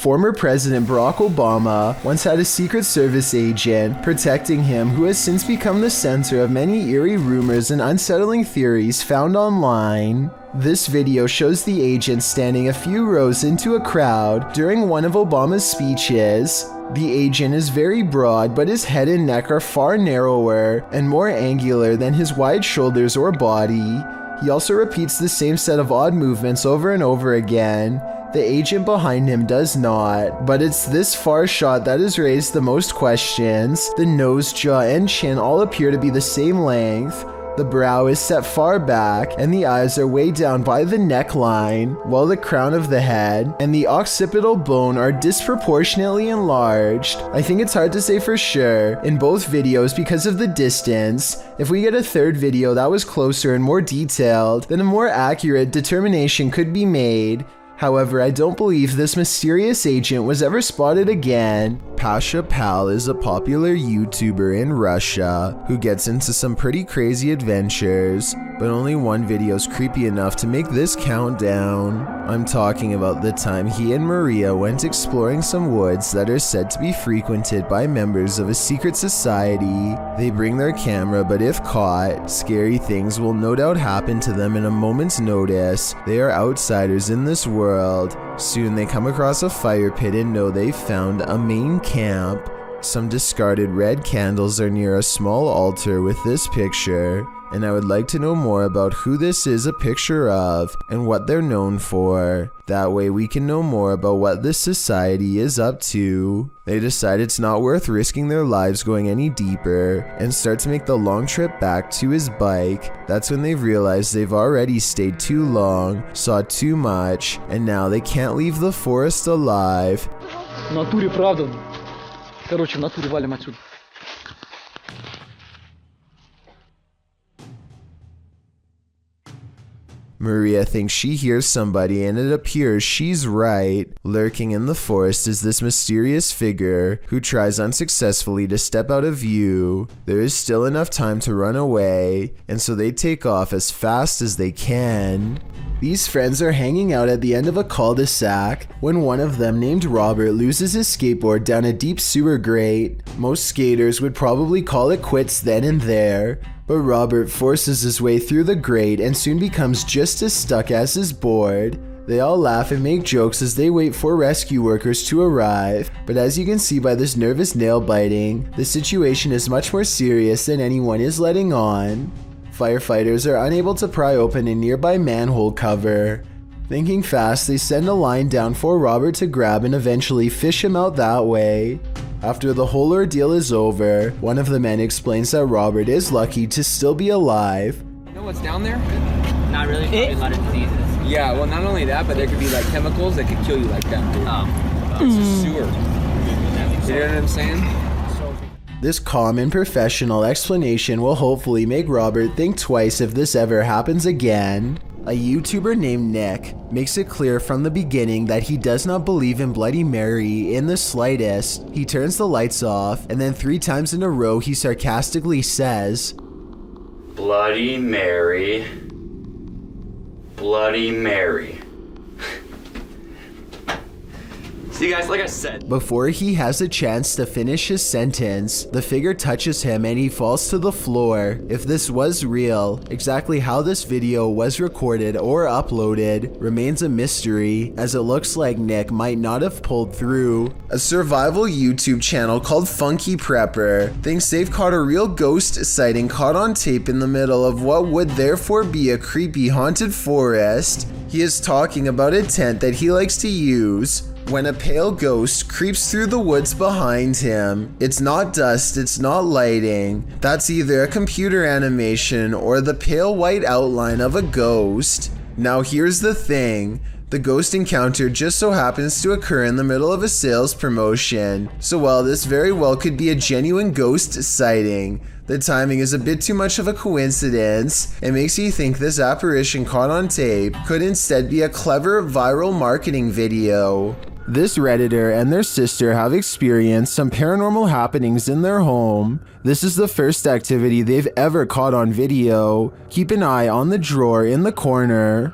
former President Barack Obama once had a Secret Service agent protecting him who has since become the center of many eerie rumors and unsettling theories found online. This video shows the agent standing a few rows into a crowd during one of Obama's speeches. The agent is very broad, but his head and neck are far narrower and more angular than his wide shoulders or body. He also repeats the same set of odd movements over and over again. The agent behind him does not, but it's this far shot that has raised the most questions. The nose, jaw, and chin all appear to be the same length. The brow is set far back, and the eyes are way down by the neckline, while the crown of the head and the occipital bone are disproportionately enlarged. I think it's hard to say for sure in both videos because of the distance. If we get a third video that was closer and more detailed, then a more accurate determination could be made. However, I don't believe this mysterious agent was ever spotted again. Pasha Pal is a popular YouTuber in Russia who gets into some pretty crazy adventures, but only one video is creepy enough to make this count down. I'm talking about the time he and Maria went exploring some woods that are said to be frequented by members of a secret society. They bring their camera, but if caught, scary things will no doubt happen to them in a moment's notice. They are outsiders in this world. Soon they come across a fire pit and know they've found a main camp. Some discarded red candles are near a small altar with this picture, and I would like to know more about who this is a picture of and what they're known for. That way we can know more about what this society is up to. They decide it's not worth risking their lives going any deeper and start to make the long trip back to his bike. That's when they realize they've already stayed too long, saw too much, and now they can't leave the forest alive. В натуре правда. Короче, в натуре валим отсюда. Maria thinks she hears somebody, and it appears she's right. Lurking in the forest is this mysterious figure who tries unsuccessfully to step out of view. There is still enough time to run away, and so they take off as fast as they can. These friends are hanging out at the end of a cul-de-sac when one of them, named Robert, loses his skateboard down a deep sewer grate. Most skaters would probably call it quits then and there, but Robert forces his way through the grate and soon becomes just as stuck as his board. They all laugh and make jokes as they wait for rescue workers to arrive, but as you can see by this nervous nail biting, the situation is much more serious than anyone is letting on. Firefighters are unable to pry open a nearby manhole cover. Thinking fast, they send a line down for Robert to grab and eventually fish him out that way. After the whole ordeal is over, one of the men explains that Robert is lucky to still be alive. You know what's down there? Not really, probably a lot of diseases. Yeah, well, not only that, but there could be like chemicals that could kill you like that, dude. It's a sewer. You know what I'm saying? This calm and professional explanation will hopefully make Robert think twice if this ever happens again. A YouTuber named Nick makes it clear from the beginning that he does not believe in Bloody Mary in the slightest. He turns the lights off, and then 3 times in a row he sarcastically says, Bloody Mary, Bloody Mary. See guys, like I said. Before he has a chance to finish his sentence, the figure touches him and he falls to the floor. If this was real, exactly how this video was recorded or uploaded remains a mystery, as it looks like Nick might not have pulled through. A survival YouTube channel called Funky Prepper thinks they've caught a real ghost sighting caught on tape in the middle of what would therefore be a creepy haunted forest. He is talking about a tent that he likes to use when a pale ghost creeps through the woods behind him. It's not dust, it's not lighting. That's either a computer animation or the pale white outline of a ghost. Now here's the thing. The ghost encounter just so happens to occur in the middle of a sales promotion. So while this very well could be a genuine ghost sighting, the timing is a bit too much of a coincidence. It makes you think this apparition caught on tape could instead be a clever viral marketing video. This Redditor and their sister have experienced some paranormal happenings in their home. This is the first activity they've ever caught on video. Keep an eye on the drawer in the corner.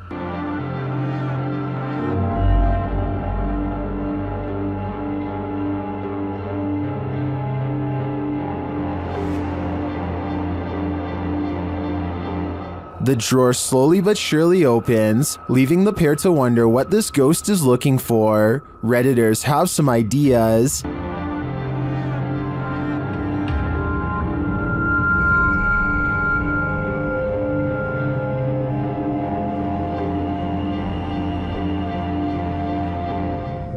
The drawer slowly but surely opens, leaving the pair to wonder what this ghost is looking for. Redditors have some ideas.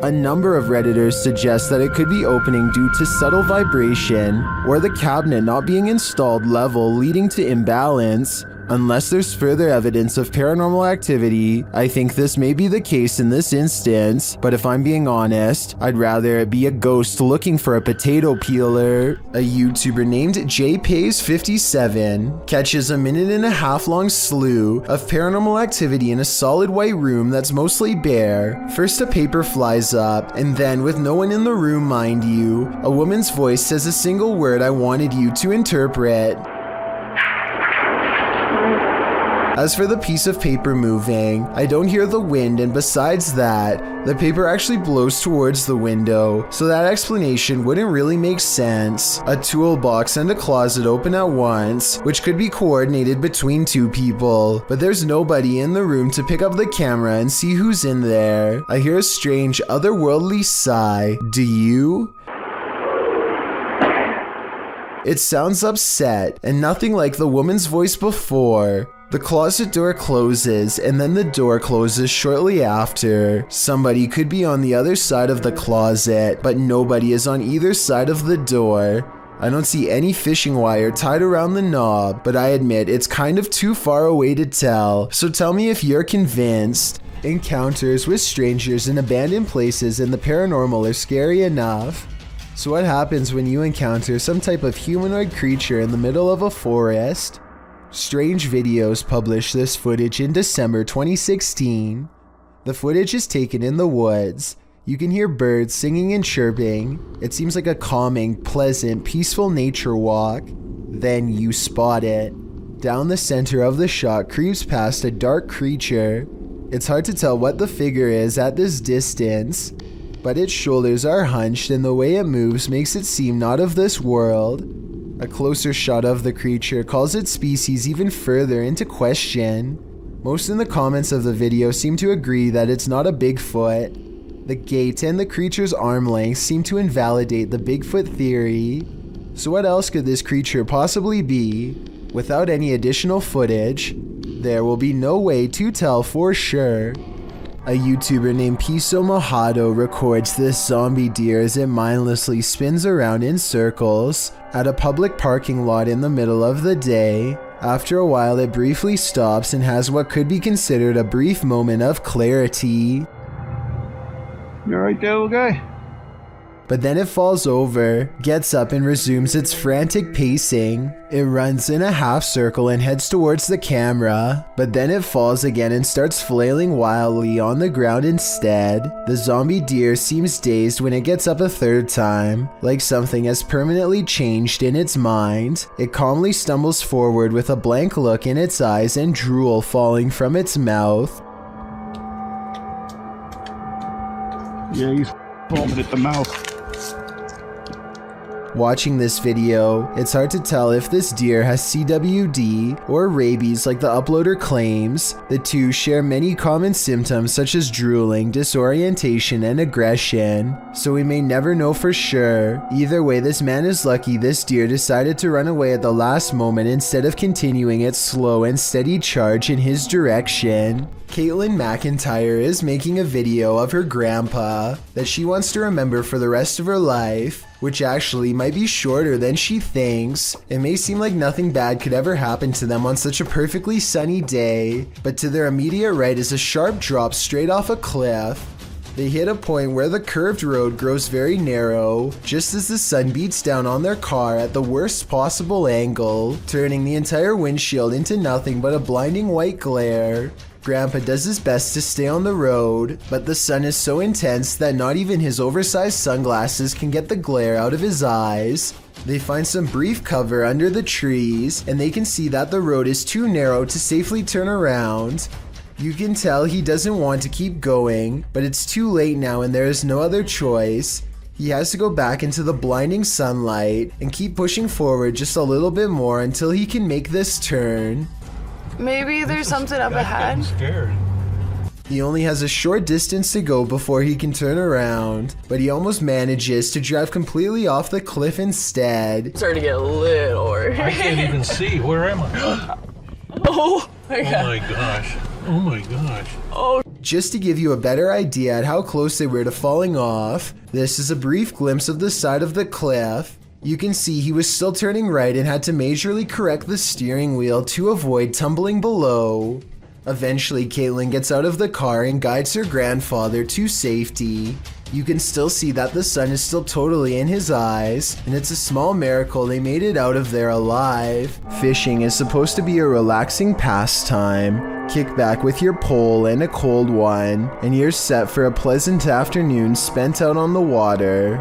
A number of Redditors suggest that it could be opening due to subtle vibration, or the cabinet not being installed level leading to imbalance. Unless there's further evidence of paranormal activity, I think this may be the case in this instance, but if I'm being honest, I'd rather it be a ghost looking for a potato peeler. A YouTuber named JPays57 catches a 1.5 minute long slew of paranormal activity in a solid white room that's mostly bare. First a paper flies up, and then, with no one in the room mind you, a woman's voice says a single word I wanted you to interpret. As for the piece of paper moving, I don't hear the wind, and besides that, the paper actually blows towards the window, so that explanation wouldn't really make sense. A toolbox and a closet open at once, which could be coordinated between two people, but there's nobody in the room to pick up the camera and see who's in there. I hear a strange, otherworldly sigh. Do you? It sounds upset, and nothing like the woman's voice before. The closet door closes, and then the door closes shortly after. Somebody could be on the other side of the closet, but nobody is on either side of the door. I don't see any fishing wire tied around the knob, but I admit it's kind of too far away to tell, so tell me if you're convinced. Encounters with strangers in abandoned places and the paranormal are scary enough. So what happens when you encounter some type of humanoid creature in the middle of a forest? Strange Videos published this footage in December 2016. The footage is taken in the woods. You can hear birds singing and chirping. It seems like a calming, pleasant, peaceful nature walk. Then you spot it. Down the center of the shot creeps past a dark creature. It's hard to tell what the figure is at this distance, but its shoulders are hunched and the way it moves makes it seem not of this world. A closer shot of the creature calls its species even further into question. Most in the comments of the video seem to agree that it's not a Bigfoot. The gait and the creature's arm length seem to invalidate the Bigfoot theory. So what else could this creature possibly be? Without any additional footage, there will be no way to tell for sure. A YouTuber named Piso Mojado records this zombie deer as it mindlessly spins around in circles at a public parking lot in the middle of the day. After a while, it briefly stops and has what could be considered a brief moment of clarity. You alright there, little guy? But then it falls over, gets up and resumes its frantic pacing. It runs in a half circle and heads towards the camera, but then it falls again and starts flailing wildly on the ground instead. The zombie deer seems dazed when it gets up a third time, like something has permanently changed in its mind. It calmly stumbles forward with a blank look in its eyes and drool falling from its mouth. Yeah, he's foaming at the mouth. Watching this video, it's hard to tell if this deer has CWD or rabies like the uploader claims. The two share many common symptoms such as drooling, disorientation, and aggression, so we may never know for sure. Either way, this man is lucky this deer decided to run away at the last moment instead of continuing its slow and steady charge in his direction. Caitlin McIntyre is making a video of her grandpa that she wants to remember for the rest of her life, which actually might be shorter than she thinks. It may seem like nothing bad could ever happen to them on such a perfectly sunny day, but to their immediate right is a sharp drop straight off a cliff. They hit a point where the curved road grows very narrow, just as the sun beats down on their car at the worst possible angle, turning the entire windshield into nothing but a blinding white glare. Grandpa does his best to stay on the road, but the sun is so intense that not even his oversized sunglasses can get the glare out of his eyes. They find some brief cover under the trees, and they can see that the road is too narrow to safely turn around. You can tell he doesn't want to keep going, but it's too late now and there is no other choice. He has to go back into the blinding sunlight and keep pushing forward just a little bit more until he can make this turn. Maybe there's something up ahead. I'm scared. He only has a short distance to go before he can turn around, but he almost manages to drive completely off the cliff instead. It's starting to get a little worried. I can't even see. Where am I? Oh my god. Oh my gosh. Oh my gosh. Just to give you a better idea at how close they were to falling off, this is a brief glimpse of the side of the cliff. You can see he was still turning right and had to majorly correct the steering wheel to avoid tumbling below. Eventually, Caitlin gets out of the car and guides her grandfather to safety. You can still see that the sun is still totally in his eyes, and it's a small miracle they made it out of there alive. Fishing is supposed to be a relaxing pastime. Kick back with your pole and a cold one, and you're set for a pleasant afternoon spent out on the water.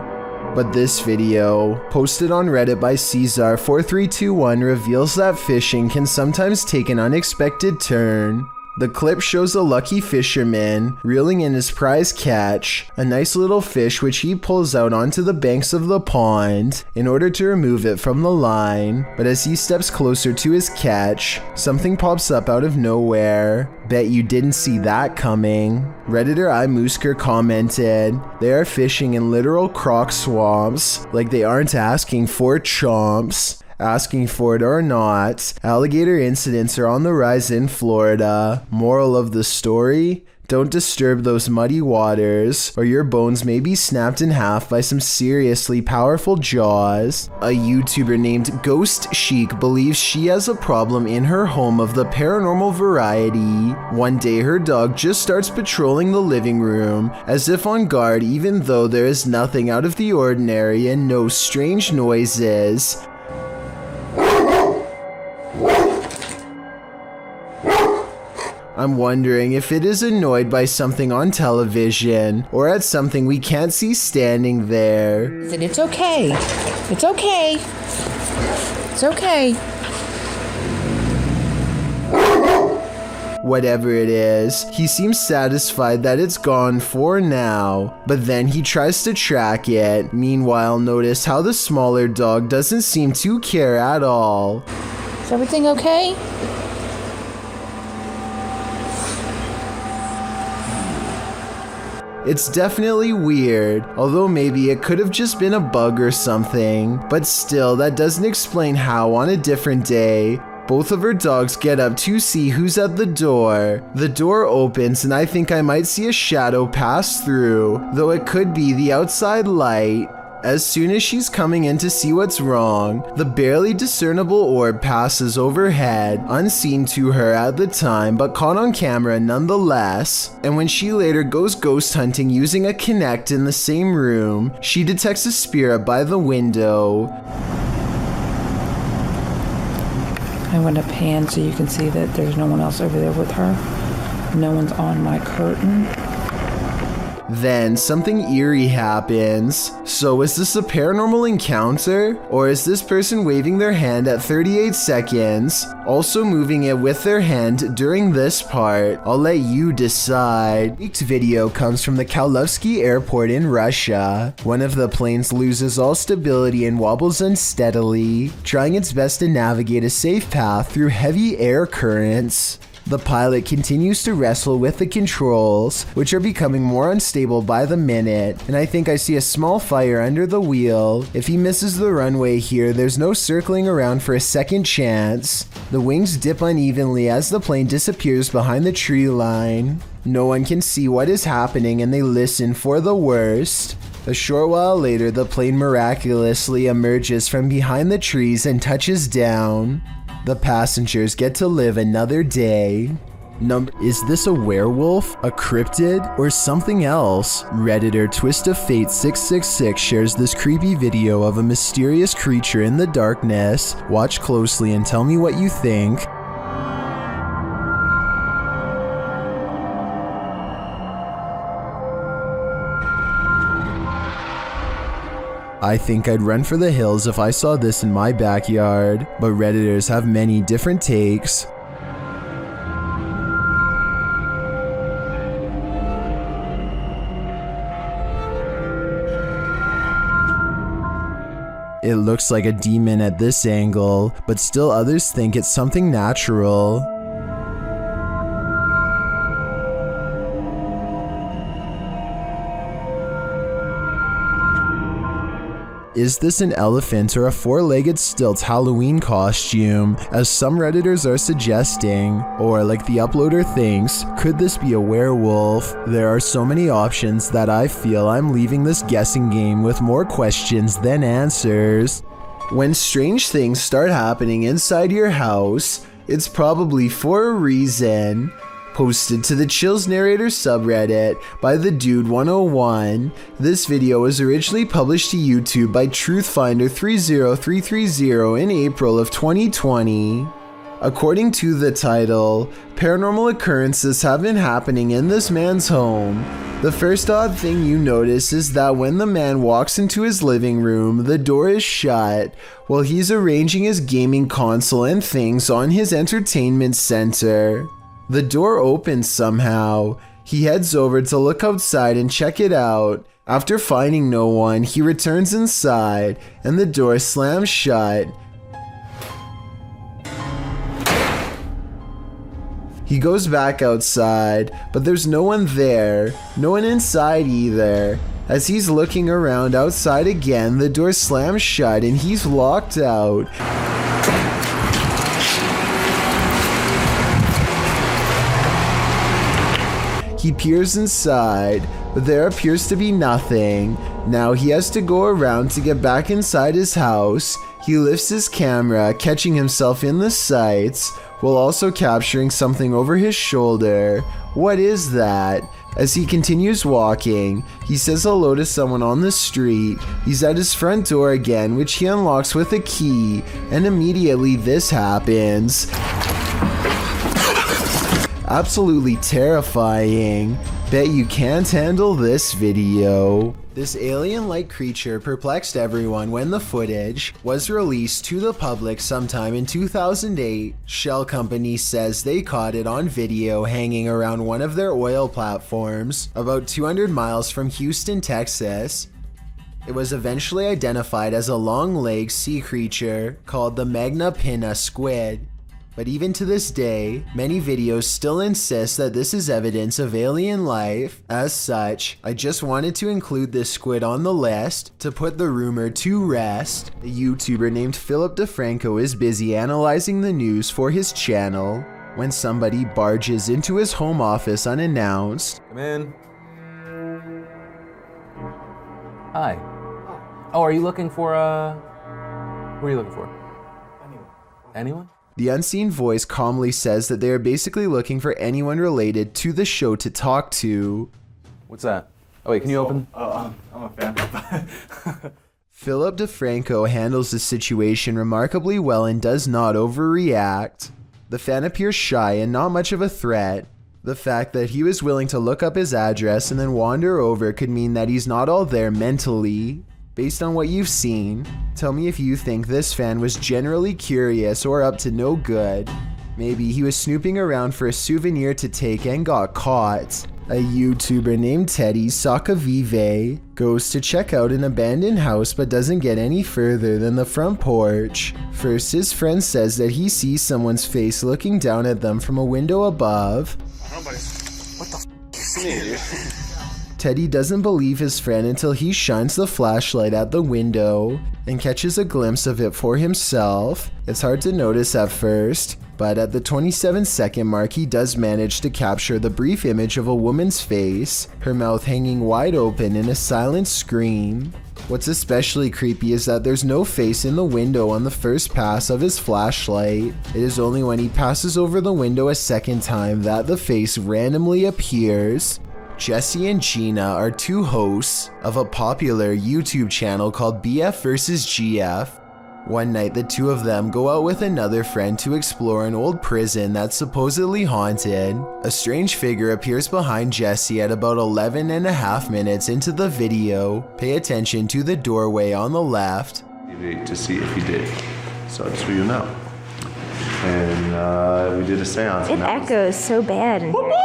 But this video, posted on Reddit by Caesar4321, reveals that fishing can sometimes take an unexpected turn. The clip shows a lucky fisherman reeling in his prize catch, a nice little fish which he pulls out onto the banks of the pond in order to remove it from the line. But as he steps closer to his catch, something pops up out of nowhere. Bet you didn't see that coming. Redditor iMoosker commented, "They are fishing in literal croc swamps, like they aren't asking for chomps." Asking for it or not, alligator incidents are on the rise in Florida. Moral of the story? Don't disturb those muddy waters, or your bones may be snapped in half by some seriously powerful jaws. A YouTuber named Ghost Chic believes she has a problem in her home of the paranormal variety. One day her dog just starts patrolling the living room, as if on guard even though there is nothing out of the ordinary and no strange noises. I'm wondering if it is annoyed by something on television, or at something we can't see standing there. It's okay. It's okay. It's okay. Whatever it is, he seems satisfied that it's gone for now, but then he tries to track it. Meanwhile, notice how the smaller dog doesn't seem to care at all. Is everything okay? It's definitely weird, although maybe it could have just been a bug or something, but still that doesn't explain how on a different day, both of her dogs get up to see who's at the door. The door opens and I think I might see a shadow pass through, though it could be the outside light. As soon as she's coming in to see what's wrong, the barely discernible orb passes overhead, unseen to her at the time but caught on camera nonetheless. And when she later goes ghost hunting using a Kinect in the same room, she detects a spirit by the window. I want to pan so you can see that there's no one else over there with her. No one's on my curtain. Then something eerie happens. So is this a paranormal encounter? Or is this person waving their hand at 38 seconds, also moving it with their hand during this part? I'll let you decide. Leaked video comes from the Kaluzhsky airport in Russia. One of the planes loses all stability and wobbles unsteadily, trying its best to navigate a safe path through heavy air currents. The pilot continues to wrestle with the controls, which are becoming more unstable by the minute, and I think I see a small fire under the wheel. If he misses the runway here, there's no circling around for a second chance. The wings dip unevenly as the plane disappears behind the tree line. No one can see what is happening and they listen for the worst. A short while later, the plane miraculously emerges from behind the trees and touches down. The passengers get to live another day. Is this a werewolf, a cryptid, or something else? Redditor Twist of Fate 666 shares this creepy video of a mysterious creature in the darkness. Watch closely and tell me what you think. I think I'd run for the hills if I saw this in my backyard, but Redditors have many different takes. It looks like a demon at this angle, but still others think it's something natural. Is this an elephant or a four-legged stilt Halloween costume, as some Redditors are suggesting? Or, like the uploader thinks, could this be a werewolf? There are so many options that I feel I'm leaving this guessing game with more questions than answers. When strange things start happening inside your house, it's probably for a reason. Posted to the Chills Narrator subreddit by the Dude 101. This video was originally published to YouTube by Truthfinder30330 in April of 2020. According to the title, paranormal occurrences have been happening in this man's home. The first odd thing you notice is that when the man walks into his living room, the door is shut while he's arranging his gaming console and things on his entertainment center. The door opens somehow. He heads over to look outside and check it out. After finding no one, he returns inside and the door slams shut. He goes back outside, but there's no one there, no one inside either. As he's looking around outside again, the door slams shut and he's locked out. He peers inside, but there appears to be nothing. Now he has to go around to get back inside his house. He lifts his camera, catching himself in the sights, while also capturing something over his shoulder. What is that? As he continues walking, he says hello to someone on the street. He's at his front door again, which he unlocks with a key, and immediately this happens. Absolutely terrifying. Bet you can't handle this video. This alien-like creature perplexed everyone when the footage was released to the public sometime in 2008. Shell Company says they caught it on video hanging around one of their oil platforms about 200 miles from Houston, Texas. It was eventually identified as a long-legged sea creature called the Magna Pinna squid. But even to this day, many videos still insist that this is evidence of alien life. As such, I just wanted to include this squid on the list to put the rumor to rest. A YouTuber named Philip DeFranco is busy analyzing the news for his channel when somebody barges into his home office unannounced. Come in. Hi. Oh, are you looking for, who are you looking for? Anyone? The unseen voice calmly says that they are basically looking for anyone related to the show to talk to. What's that? Oh wait, can you open? I'm a fan. Philip DeFranco handles the situation remarkably well and does not overreact. The fan appears shy and not much of a threat. The fact that he was willing to look up his address and then wander over could mean that he's not all there mentally. Based on what you've seen, tell me if you think this fan was generally curious or up to no good. Maybe he was snooping around for a souvenir to take and got caught. A YouTuber named Teddy Sakavive goes to check out an abandoned house but doesn't get any further than the front porch. First, his friend says that he sees someone's face looking down at them from a window above. What the f is me, dude? Teddy doesn't believe his friend until he shines the flashlight at the window and catches a glimpse of it for himself. It's hard to notice at first, but at the 27-second mark he does manage to capture the brief image of a woman's face, her mouth hanging wide open in a silent scream. What's especially creepy is that there's no face in the window on the first pass of his flashlight. It is only when he passes over the window a second time that the face randomly appears. Jesse and Gina are two hosts of a popular YouTube channel called BF vs GF. One night, the two of them go out with another friend to explore an old prison that's supposedly haunted. A strange figure appears behind Jesse at about 11.5 minutes into the video. Pay attention to the doorway on the left. To see if he did. So just so you know. And we did a seance. It echoes so bad in here.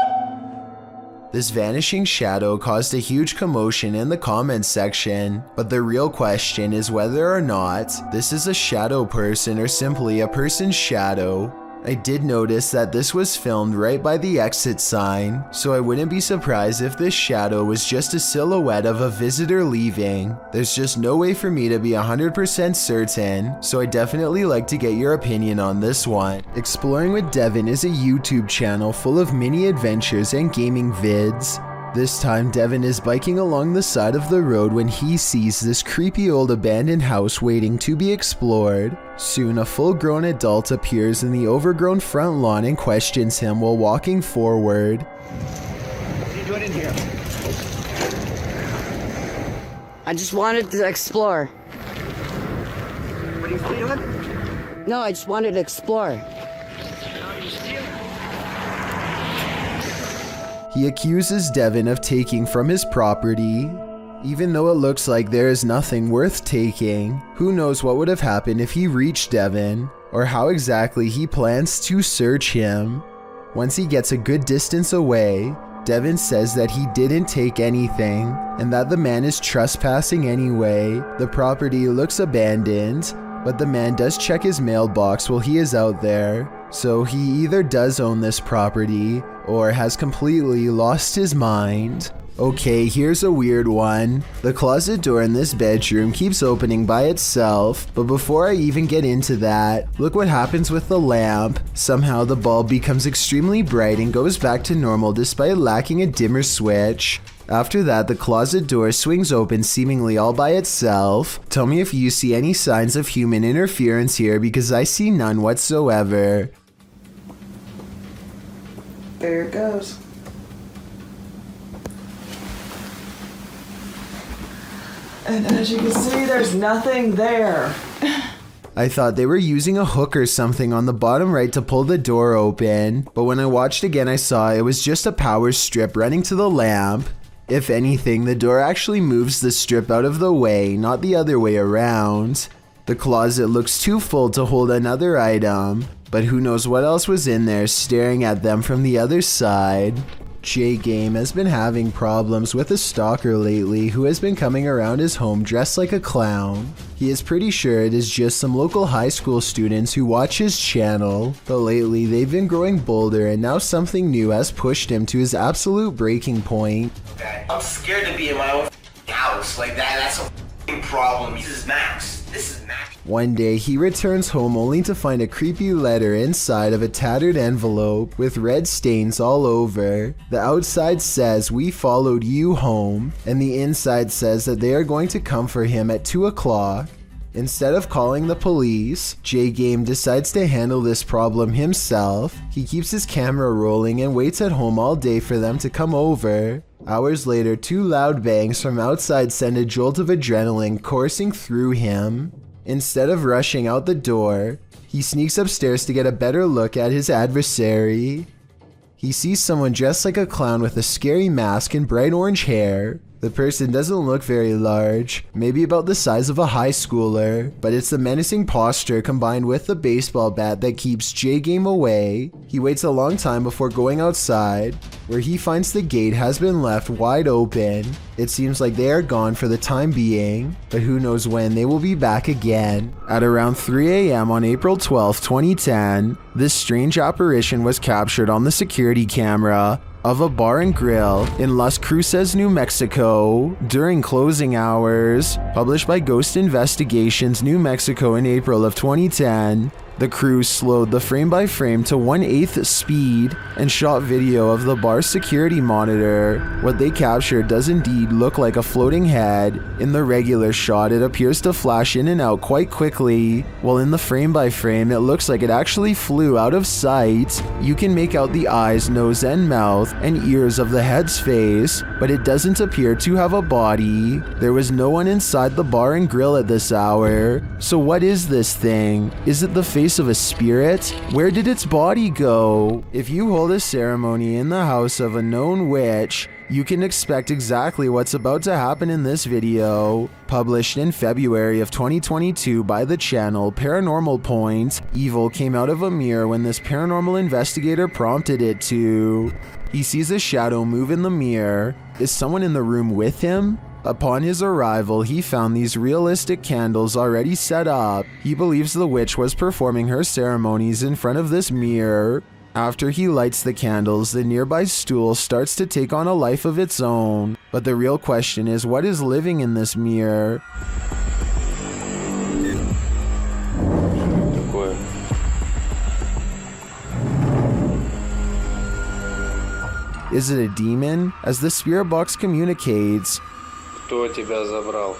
This vanishing shadow caused a huge commotion in the comments section, but the real question is whether or not this is a shadow person or simply a person's shadow. I did notice that this was filmed right by the exit sign, so I wouldn't be surprised if this shadow was just a silhouette of a visitor leaving. There's just no way for me to be 100% certain, so I definitely like to get your opinion on this one. Exploring with Devin is a YouTube channel full of mini adventures and gaming vids. This time, Devin is biking along the side of the road when he sees this creepy old abandoned house waiting to be explored. Soon, a full-grown adult appears in the overgrown front lawn and questions him while walking forward. What are you doing in here? I just wanted to explore. What are you stealing? No, I just wanted to explore. He accuses Devin of taking from his property. Even though it looks like there is nothing worth taking, who knows what would have happened if he reached Devin, or how exactly he plans to search him. Once he gets a good distance away, Devin says that he didn't take anything, and that the man is trespassing anyway. The property looks abandoned, but the man does check his mailbox while he is out there, so he either does own this property, or has completely lost his mind. Okay, here's a weird one. The closet door in this bedroom keeps opening by itself, but before I even get into that, look what happens with the lamp. Somehow the bulb becomes extremely bright and goes back to normal despite lacking a dimmer switch. After that, the closet door swings open seemingly all by itself. Tell me if you see any signs of human interference here, because I see none whatsoever. There it goes. And as you can see, there's nothing there. I thought they were using a hook or something on the bottom right to pull the door open, but when I watched again I saw it was just a power strip running to the lamp. If anything, the door actually moves the strip out of the way, not the other way around. The closet looks too full to hold another item, but who knows what else was in there staring at them from the other side. J-Game has been having problems with a stalker lately who has been coming around his home dressed like a clown. He is pretty sure it is just some local high school students who watch his channel, but lately they've been growing bolder and now something new has pushed him to his absolute breaking point. I'm scared to be in my own house like that. That's a problem. This is Max. One day, he returns home only to find a creepy letter inside of a tattered envelope with red stains all over. The outside says, "We followed you home," and the inside says that they are going to come for him at 2 o'clock. Instead of calling the police, J-Game decides to handle this problem himself. He keeps his camera rolling and waits at home all day for them to come over. Hours later, 2 loud bangs from outside send a jolt of adrenaline coursing through him. Instead of rushing out the door, he sneaks upstairs to get a better look at his adversary. He sees someone dressed like a clown with a scary mask and bright orange hair. The person doesn't look very large, maybe about the size of a high schooler, but it's the menacing posture combined with the baseball bat that keeps J-Game away. He waits a long time before going outside, where he finds the gate has been left wide open. It seems like they are gone for the time being, but who knows when they will be back again. At around 3 a.m. on April 12, 2010, this strange apparition was captured on the security camera of a bar and grill in Las Cruces, New Mexico during closing hours. Published by Ghost Investigations New Mexico in April of 2010, the crew slowed the frame-by-frame to 1/8 speed and shot video of the bar's security monitor. What they captured does indeed look like a floating head. In the regular shot, it appears to flash in and out quite quickly, while in the frame-by-frame, it looks like it actually flew out of sight. You can make out the eyes, nose, and mouth, and ears of the head's face, but it doesn't appear to have a body. There was no one inside the bar and grill at this hour. So what is this thing? Is it the face of a spirit? Where did its body go? If you hold a ceremony in the house of a known witch, you can expect exactly what's about to happen in this video. Published in February of 2022 by the channel Paranormal Point, evil came out of a mirror when this paranormal investigator prompted it to. He sees a shadow move in the mirror. Is someone in the room with him? Upon his arrival, he found these realistic candles already set up. He believes the witch was performing her ceremonies in front of this mirror. After he lights the candles, the nearby stool starts to take on a life of its own. But the real question is, what is living in this mirror? Is it a demon? As the spirit box communicates, Кто тебя забрал?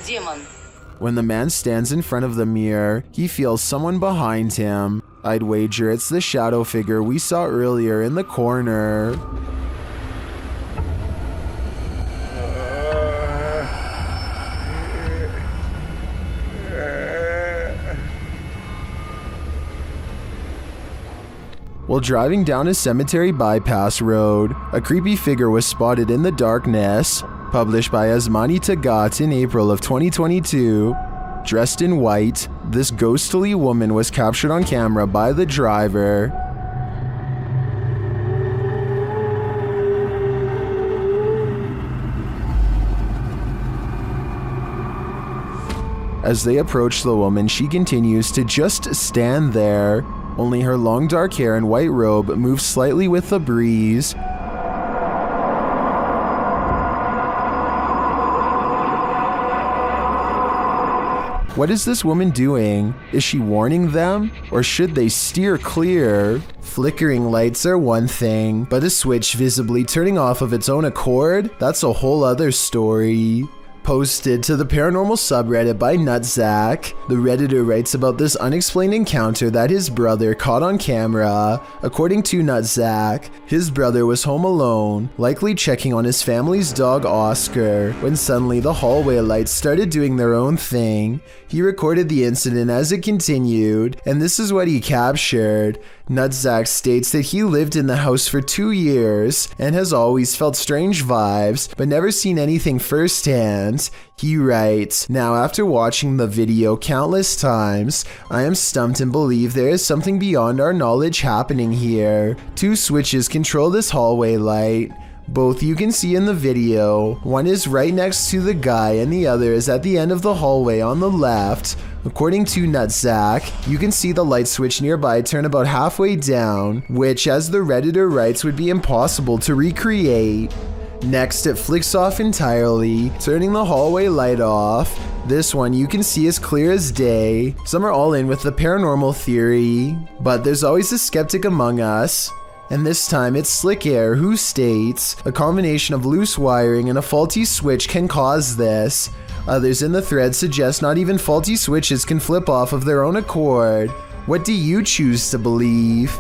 Демон. when the man stands in front of the mirror, he feels someone behind him. I'd wager it's the shadow figure we saw earlier in the corner. While driving down a cemetery bypass road, a creepy figure was spotted in the darkness. Published by Asmani Tagat in April of 2022. Dressed in white, this ghostly woman was captured on camera by the driver. As they approach the woman, she continues to just stand there. Only her long dark hair and white robe move slightly with the breeze. What is this woman doing? Is she warning them? Or should they steer clear? Flickering lights are one thing, but a switch visibly turning off of its own accord? That's a whole other story. Posted to the paranormal subreddit by Nutzak, the Redditor writes about this unexplained encounter that his brother caught on camera. According to Nutzak, his brother was home alone, likely checking on his family's dog Oscar, when suddenly the hallway lights started doing their own thing. He recorded the incident as it continued, and this is what he captured. Nutzak states that he lived in the house for 2 years and has always felt strange vibes, but never seen anything firsthand. He writes, "Now after watching the video countless times, I am stumped and believe there is something beyond our knowledge happening here. 2 switches control this hallway light. Both you can see in the video. One is right next to the guy and the other is at the end of the hallway on the left. According to Nutzak, you can see the light switch nearby turn about halfway down, which, as the Redditor writes, would be impossible to recreate. Next, it flicks off entirely, turning the hallway light off. This one you can see as clear as day. Some are all in with the paranormal theory, but there's always a skeptic among us. And this time it's Slick Air who states, a combination of loose wiring and a faulty switch can cause this. Others in the thread suggest not even faulty switches can flip off of their own accord. What do you choose to believe?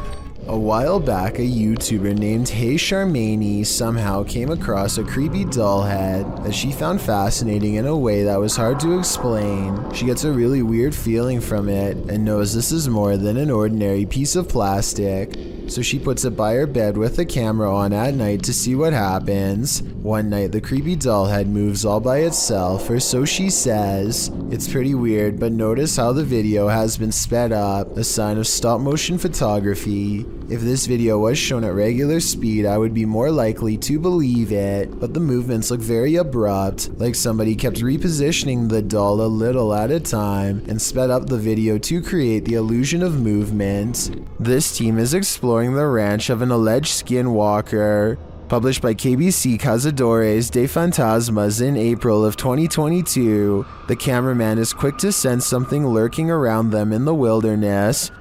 A while back, a YouTuber named Hey Charmaine somehow came across a creepy doll head that she found fascinating in a way that was hard to explain. She gets a really weird feeling from it and knows this is more than an ordinary piece of plastic. So she puts it by her bed with the camera on at night to see what happens. One night, the creepy doll head moves all by itself, or so she says. It's pretty weird, but notice how the video has been sped up, a sign of stop motion photography. If this video was shown at regular speed, I would be more likely to believe it, but the movements look very abrupt, like somebody kept repositioning the doll a little at a time and sped up the video to create the illusion of movement. This team is exploring the ranch of an alleged skinwalker. Published by KBC Cazadores de Fantasmas in April of 2022, the cameraman is quick to sense something lurking around them in the wilderness.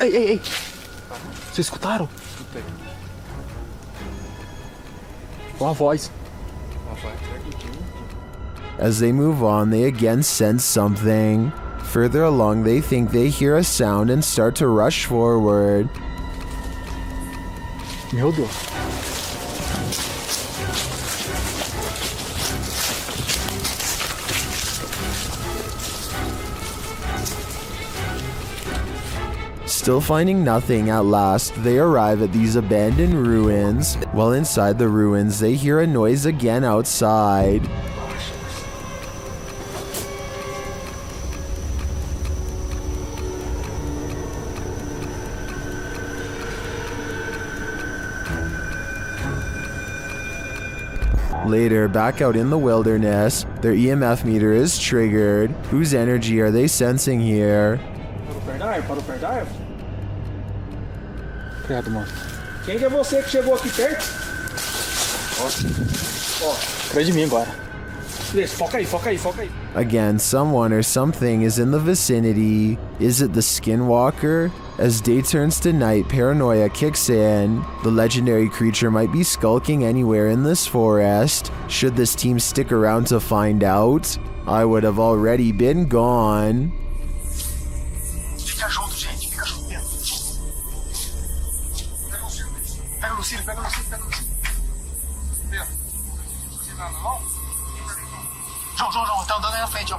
Ei, ei, ei! Vocês escutaram? Uma voz. As they move on, they again sense something. Further along, they think they hear a sound and start to rush forward. Meu Deus. Still finding nothing, at last, they arrive at these abandoned ruins. While inside the ruins, they hear a noise again outside. Later, back out in the wilderness, their EMF meter is triggered. Whose energy are they sensing here? Parou perto da árvore. Credo, mano. Quem que é você que chegou aqui perto? Ó. Atrás de mim agora. Beleza, foca aí. Again, someone or something is in the vicinity. Is it the skinwalker? As day turns to night, paranoia kicks in. The legendary creature might be skulking anywhere in this forest. Should this team stick around to find out? I would have already been gone. Fica junto, gente. Fica junto mesmo. Pega o Lucílio. João, tá andando aí na frente, ó.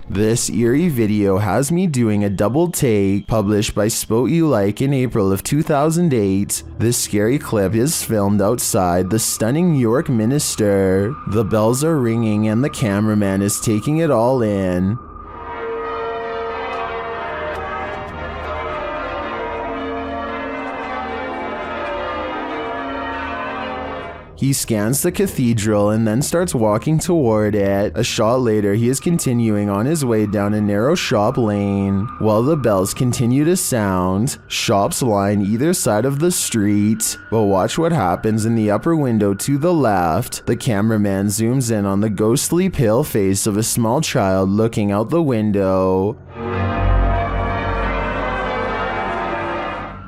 This eerie video has me doing a double take, published by Spote You Like in April of 2008. This scary clip is filmed outside the stunning New York Minster. The bells are ringing and the cameraman is taking it all in. He scans the cathedral and then starts walking toward it. A shot later, he is continuing on his way down a narrow shop lane. While the bells continue to sound, shops line either side of the street. But watch what happens in the upper window to the left. The cameraman zooms in on the ghostly pale face of a small child looking out the window.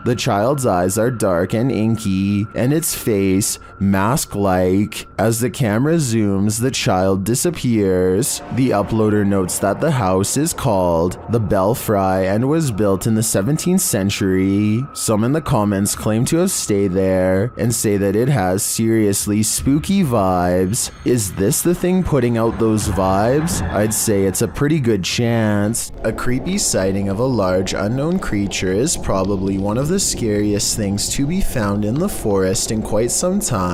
The child's eyes are dark and inky, and its face mask-like. As the camera zooms, the child disappears. The uploader notes that the house is called the Belfry and was built in the 17th century. Some in the comments claim to have stayed there and say that it has seriously spooky vibes. Is this the thing putting out those vibes? I'd say it's a pretty good chance. A creepy sighting of a large unknown creature is probably one of the scariest things to be found in the forest in quite some time.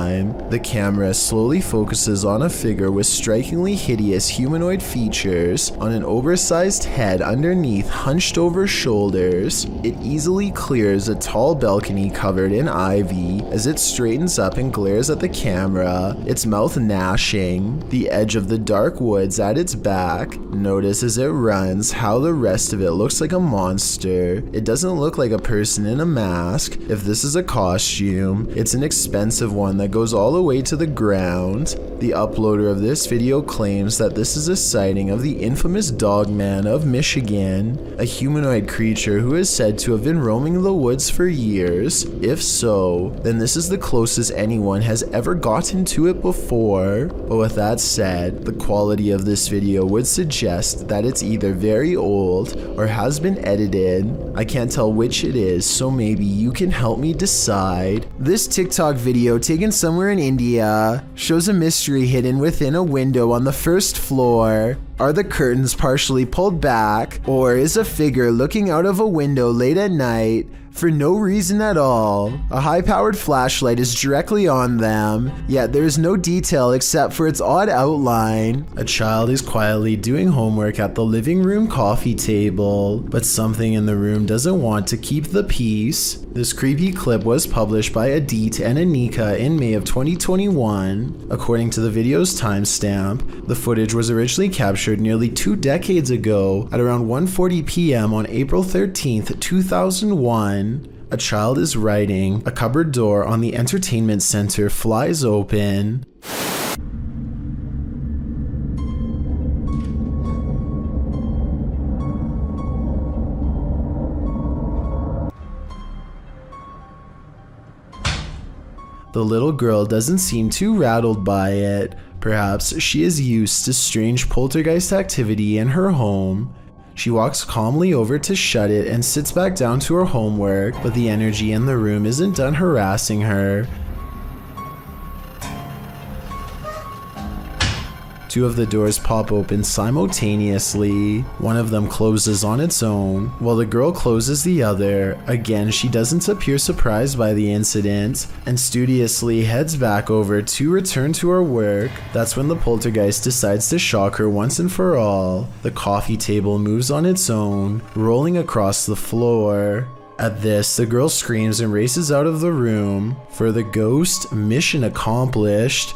The camera slowly focuses on a figure with strikingly hideous humanoid features on an oversized head underneath hunched over shoulders. It easily clears a tall balcony covered in ivy as it straightens up and glares at the camera, its mouth gnashing. The edge of the dark woods at its back. Notice as it runs how the rest of it looks like a monster. It doesn't look like a person in a mask. If this is a costume, it's an expensive one that goes all the way to the ground. The uploader of this video claims that this is a sighting of the infamous Dogman of Michigan, a humanoid creature who is said to have been roaming the woods for years. If so, then this is the closest anyone has ever gotten to it before. But with that said, the quality of this video would suggest that it's either very old or has been edited. I can't tell which it is, so maybe you can help me decide. This TikTok video taken somewhere in India shows a mystery hidden within a window on the first floor. Are the curtains partially pulled back, or is a figure looking out of a window late at night for no reason at all? A high-powered flashlight is directly on them, yet there is no detail except for its odd outline. A child is quietly doing homework at the living room coffee table, but something in the room doesn't want to keep the peace. This creepy clip was published by Adit and Anika in May of 2021. According to the video's timestamp, the footage was originally captured nearly 2 decades ago at around 1:40 p.m. on April 13th, 2001. A child is writing. A cupboard door on the entertainment center flies open. The little girl doesn't seem too rattled by it. Perhaps she is used to strange poltergeist activity in her home. She walks calmly over to shut it and sits back down to her homework, but the energy in the room isn't done harassing her. Two of the doors pop open simultaneously. One of them closes on its own, while the girl closes the other. Again, she doesn't appear surprised by the incident, and studiously heads back over to return to her work. That's when the poltergeist decides to shock her once and for all. The coffee table moves on its own, rolling across the floor. At this, the girl screams and races out of the room. For the ghost, mission accomplished.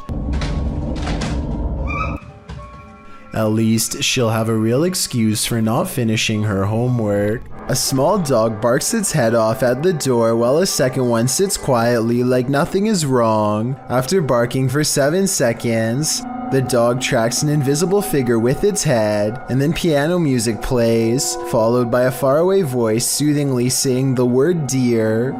At least she'll have a real excuse for not finishing her homework. A small dog barks its head off at the door while a second one sits quietly like nothing is wrong. After barking for 7 seconds, the dog tracks an invisible figure with its head, and then piano music plays, followed by a faraway voice soothingly saying the word dear.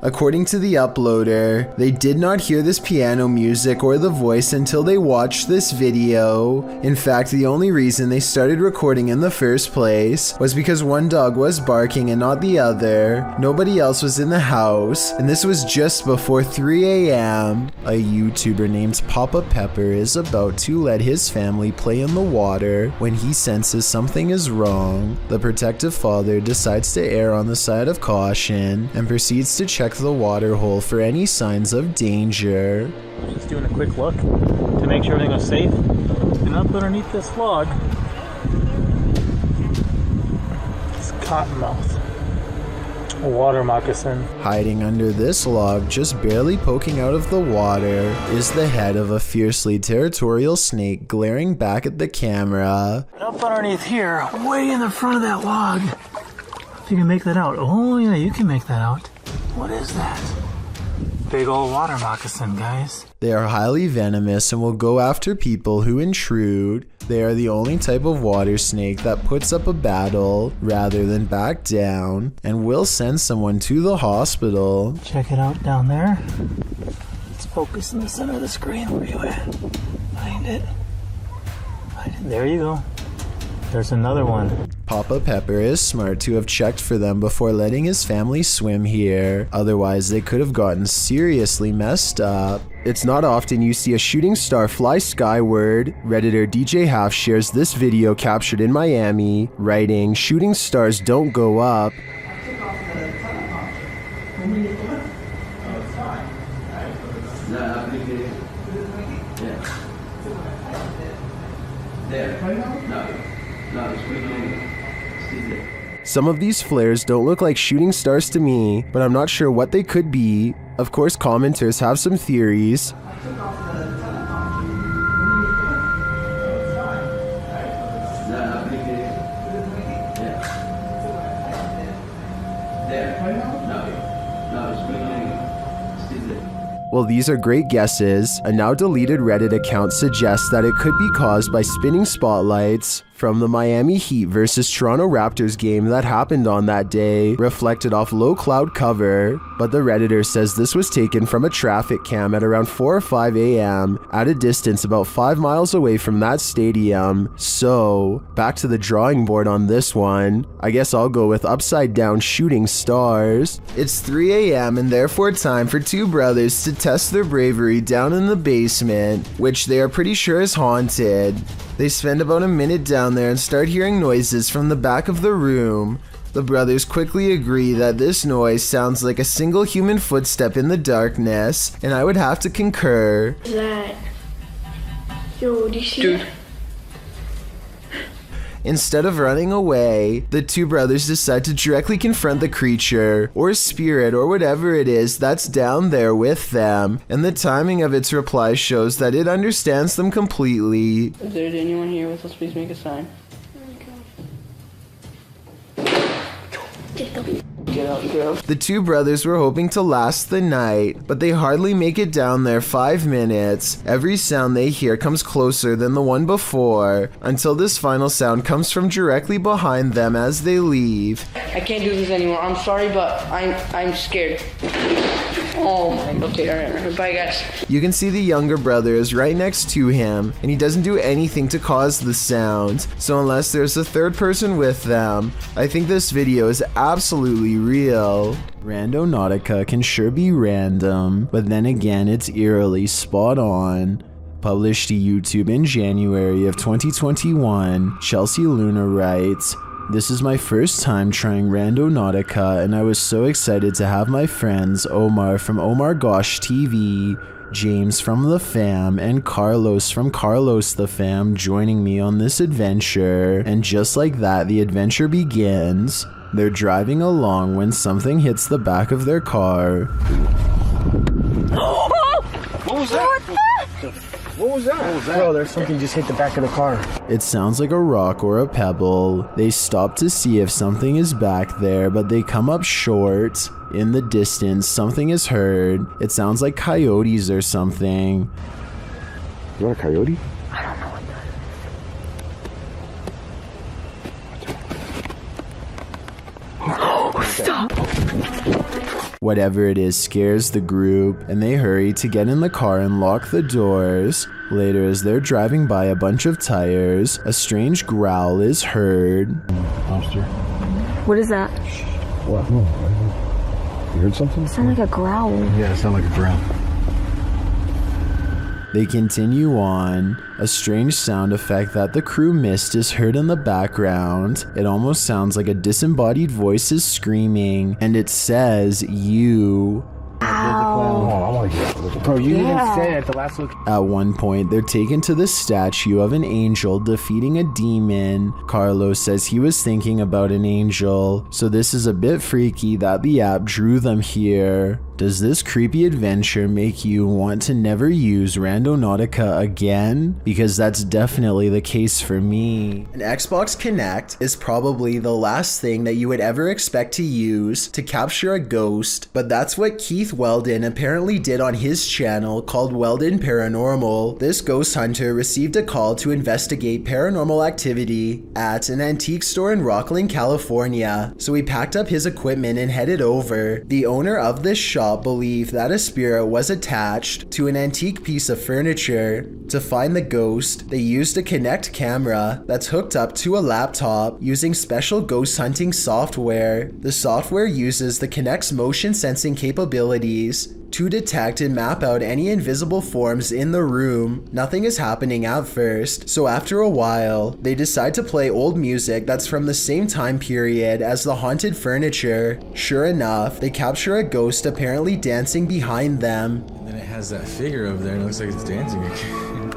According to the uploader, they did not hear this piano music or the voice until they watched this video. In fact, the only reason they started recording in the first place was because one dog was barking and not the other. Nobody else was in the house, and this was just before 3 a.m. A YouTuber named Papa Pepper is about to let his family play in the water when he senses something is wrong. The protective father decides to err on the side of caution and proceeds to check the water hole for any signs of danger. Just doing a quick look to make sure everything was safe. And up underneath this log, it's cottonmouth, a water moccasin. Hiding under this log, just barely poking out of the water, is the head of a fiercely territorial snake glaring back at the camera. And up underneath here, way in the front of that log, if you can make that out. Oh yeah, you can make that out. What is that? Big old water moccasin, guys. They are highly venomous and will go after people who intrude. They are the only type of water snake that puts up a battle rather than back down, and will send someone to the hospital. Check it out down there. Let's focus in the center of the screen. Where are you at? Find it. Find it. There you go. There's another one. Papa Pepper is smart to have checked for them before letting his family swim here. Otherwise, they could have gotten seriously messed up. It's not often you see a shooting star fly skyward. Redditor DJ Half shares this video captured in Miami, writing, "Shooting stars don't go up." Some of these flares don't look like shooting stars to me, but I'm not sure what they could be. Of course, commenters have some theories. Well, these are great guesses. A now deleted Reddit account suggests that it could be caused by spinning spotlights from the Miami Heat versus Toronto Raptors game that happened on that day, reflected off low cloud cover, but the Redditor says this was taken from a traffic cam at around 4 or 5 a.m. at a distance about 5 miles away from that stadium. So, back to the drawing board on this one. I guess I'll go with upside down shooting stars. It's 3 a.m. and therefore time for two brothers to test their bravery down in the basement, which they are pretty sure is haunted. They spend about a minute down there and start hearing noises from the back of the room. The brothers quickly agree that this noise sounds like a single human footstep in the darkness, and I would have to concur. Is that... Yo, do you see it? Instead of running away, the two brothers decide to directly confront the creature, or spirit, or whatever it is that's down there with them, and the timing of its reply shows that it understands them completely. If there's anyone here with us, please make a sign. Get out, girl. The two brothers were hoping to last the night, but they hardly make it down there 5 minutes. Every sound they hear comes closer than the one before, until this final sound comes from directly behind them as they leave. I can't do this anymore. I'm sorry, but I'm scared. Oh my, okay, alright, bye guys. You can see the younger brother is right next to him, and he doesn't do anything to cause the sound, so unless there's a third person with them, I think this video is absolutely real. Randonautica can sure be random, but then again it's eerily spot on. Published to YouTube in January of 2021, Chelsea Luna writes, "This is my first time trying Randonautica, and I was so excited to have my friends Omar from Omar Gosh TV, James from The Fam, and Carlos from Carlos The Fam joining me on this adventure." And just like that, the adventure begins. They're driving along when something hits the back of their car. was that? What was that? Bro, there's something just hit the back of the car. It sounds like a rock or a pebble. They stop to see if something is back there, but they come up short. In the distance, something is heard. It sounds like coyotes or something. You want a coyote? I don't know what that is. Stop. Whatever it is scares the group, and they hurry to get in the car and lock the doors. Later, as they're driving by a bunch of tires, a strange growl is heard. Monster. What is that? What? No. You heard something? It sounded like a growl. Yeah, it sounded like a growl. They continue on. A strange sound effect that the crew missed is heard in the background. It almost sounds like a disembodied voice is screaming, and it says, "You." Ow. Bro, you didn't say it at the last look. At one point, they're taken to the statue of an angel defeating a demon. Carlos says he was thinking about an angel, so this is a bit freaky that the app drew them here. Does this creepy adventure make you want to never use Randonautica again? Because that's definitely the case for me. An Xbox Kinect is probably the last thing that you would ever expect to use to capture a ghost, but that's what Keith Weldon apparently did on his channel called Weldon Paranormal. This ghost hunter received a call to investigate paranormal activity at an antique store in Rocklin, California, so he packed up his equipment and headed over. The owner of this shop believed that a spirit was attached to an antique piece of furniture. To find the ghost, they used a Kinect camera that's hooked up to a laptop using special ghost hunting software. The software uses the Kinect's motion sensing capabilities to detect and map out any invisible forms in the room. Nothing is happening at first, so after a while, they decide to play old music that's from the same time period as the haunted furniture. Sure enough, they capture a ghost apparently dancing behind them. And then it has that figure over there and it looks like it's dancing again.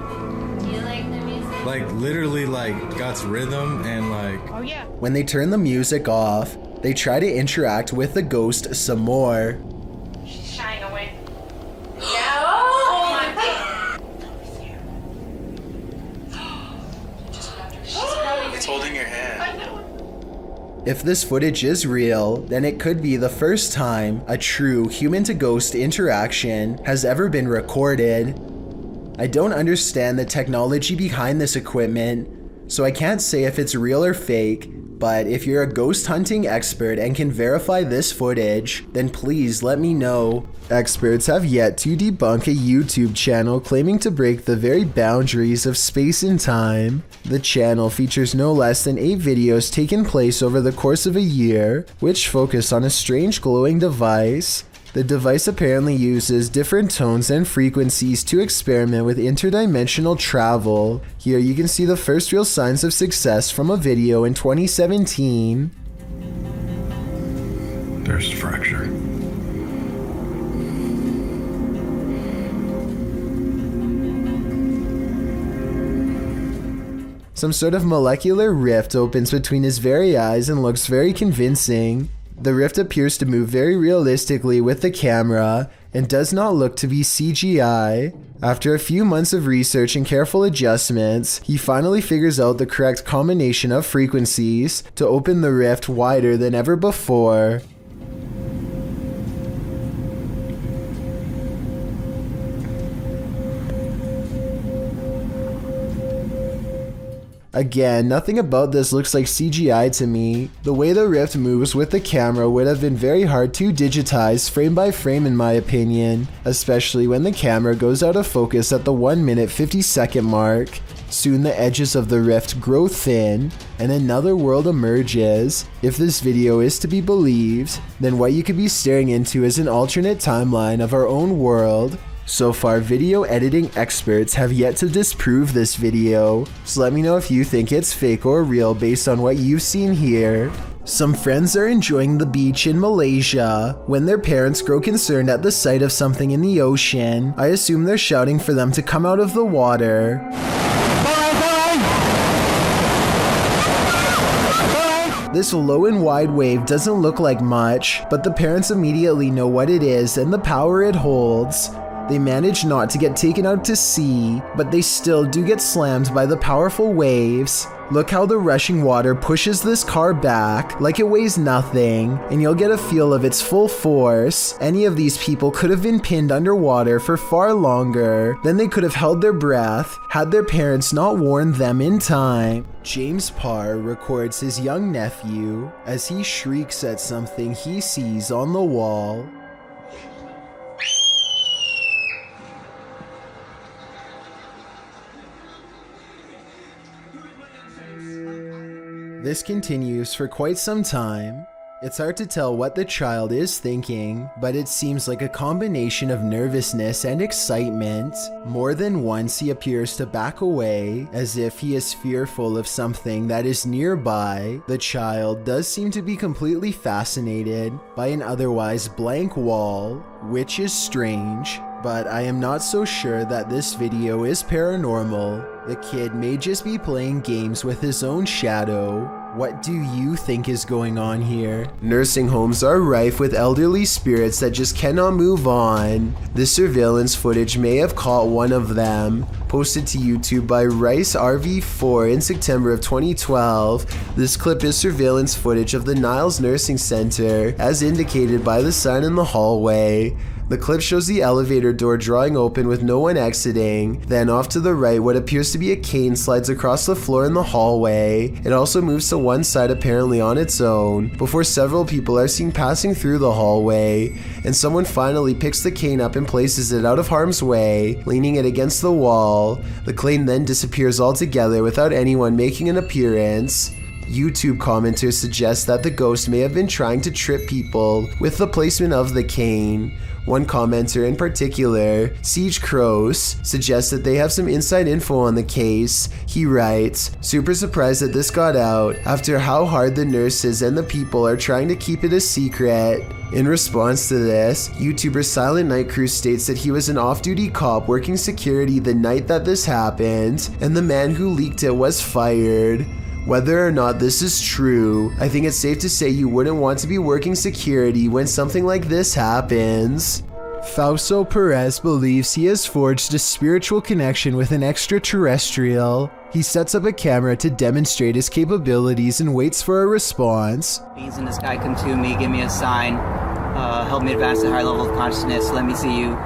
Do you like the music? Like literally like got rhythm and like... Oh yeah. When they turn the music off, they try to interact with the ghost some more. She's shying away. Yeah. Oh my god. It's holding your hand. I know. If this footage is real, then it could be the first time a true human-to-ghost interaction has ever been recorded. I don't understand the technology behind this equipment, so I can't say if it's real or fake, but if you're a ghost hunting expert and can verify this footage, then please let me know. Experts have yet to debunk a YouTube channel claiming to break the very boundaries of space and time. The channel features no less than 8 videos taking place over the course of a year, which focus on a strange glowing device. The device apparently uses different tones and frequencies to experiment with interdimensional travel. Here you can see the first real signs of success from a video in 2017. There's fracture. Some sort of molecular rift opens between his very eyes and looks very convincing. The rift appears to move very realistically with the camera and does not look to be CGI. After a few months of research and careful adjustments, he finally figures out the correct combination of frequencies to open the rift wider than ever before. Again, nothing about this looks like CGI to me. The way the rift moves with the camera would have been very hard to digitize frame by frame in my opinion, especially when the camera goes out of focus at the 1 minute 50 second mark. Soon the edges of the rift grow thin, and another world emerges. If this video is to be believed, then what you could be staring into is an alternate timeline of our own world. So far, video editing experts have yet to disprove this video, so let me know if you think it's fake or real based on what you've seen here. Some friends are enjoying the beach in Malaysia when their parents grow concerned at the sight of something in the ocean. I assume they're shouting for them to come out of the water. This low and wide wave doesn't look like much, but the parents immediately know what it is and the power it holds. They manage not to get taken out to sea, but they still do get slammed by the powerful waves. Look how the rushing water pushes this car back like it weighs nothing, and you'll get a feel of its full force. Any of these people could have been pinned underwater for far longer. Then they could have held their breath had their parents not warned them in time. James Parr records his young nephew as he shrieks at something he sees on the wall. This continues for quite some time. It's hard to tell what the child is thinking, but it seems like a combination of nervousness and excitement. More than once he appears to back away, as if he is fearful of something that is nearby. The child does seem to be completely fascinated by an otherwise blank wall, which is strange, but I am not so sure that this video is paranormal. The kid may just be playing games with his own shadow. What do you think is going on here? Nursing homes are rife with elderly spirits that just cannot move on. This surveillance footage may have caught one of them. Posted to YouTube by Rice RV4 in September of 2012. This clip is surveillance footage of the Niles Nursing Center, as indicated by the sign in the hallway. The clip shows the elevator door drawing open with no one exiting. Then off to the right, what appears to be a cane slides across the floor in the hallway. It also moves to one side apparently on its own, before several people are seen passing through the hallway, and someone finally picks the cane up and places it out of harm's way, leaning it against the wall. The cane then disappears altogether without anyone making an appearance. YouTube commenters suggest that the ghost may have been trying to trip people with the placement of the cane. One commenter in particular, Siege Crows, suggests that they have some inside info on the case. He writes, "Super surprised that this got out after how hard the nurses and the people are trying to keep it a secret." In response to this, YouTuber Silent Night Crew states that he was an off-duty cop working security the night that this happened, and the man who leaked it was fired. Whether or not this is true, I think it's safe to say you wouldn't want to be working security when something like this happens. Fausto Perez believes he has forged a spiritual connection with an extraterrestrial. He sets up a camera to demonstrate his capabilities and waits for a response. Beings in the sky come to me, give me a sign, help me advance to a higher level of consciousness, let me see you.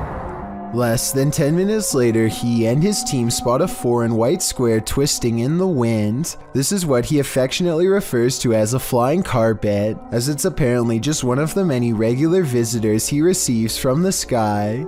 Less than 10 minutes later, he and his team spot a foreign white square twisting in the wind. This is what he affectionately refers to as a flying carpet, as it's apparently just one of the many regular visitors he receives from the sky.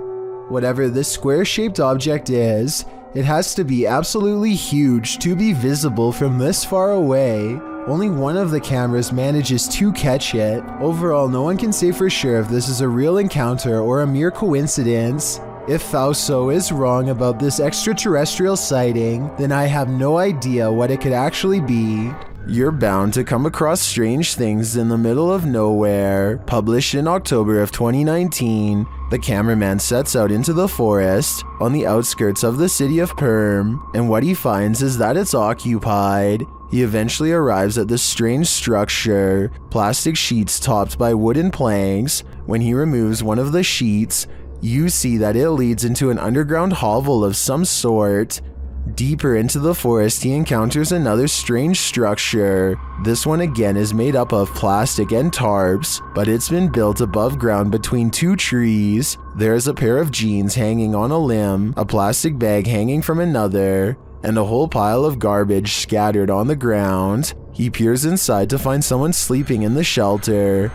Whatever this square-shaped object is, it has to be absolutely huge to be visible from this far away. Only one of the cameras manages to catch it. Overall, no one can say for sure if this is a real encounter or a mere coincidence. If Fausto is wrong about this extraterrestrial sighting, then I have no idea what it could actually be. You're bound to come across strange things in the middle of nowhere. Published in October of 2019, the cameraman sets out into the forest on the outskirts of the city of Perm, and what he finds is that it's occupied. He eventually arrives at this strange structure, plastic sheets topped by wooden planks. When he removes one of the sheets, you see that it leads into an underground hovel of some sort. Deeper into the forest, he encounters another strange structure. This one again is made up of plastic and tarps, but it's been built above ground between two trees. There's a pair of jeans hanging on a limb, a plastic bag hanging from another, and a whole pile of garbage scattered on the ground. He peers inside to find someone sleeping in the shelter.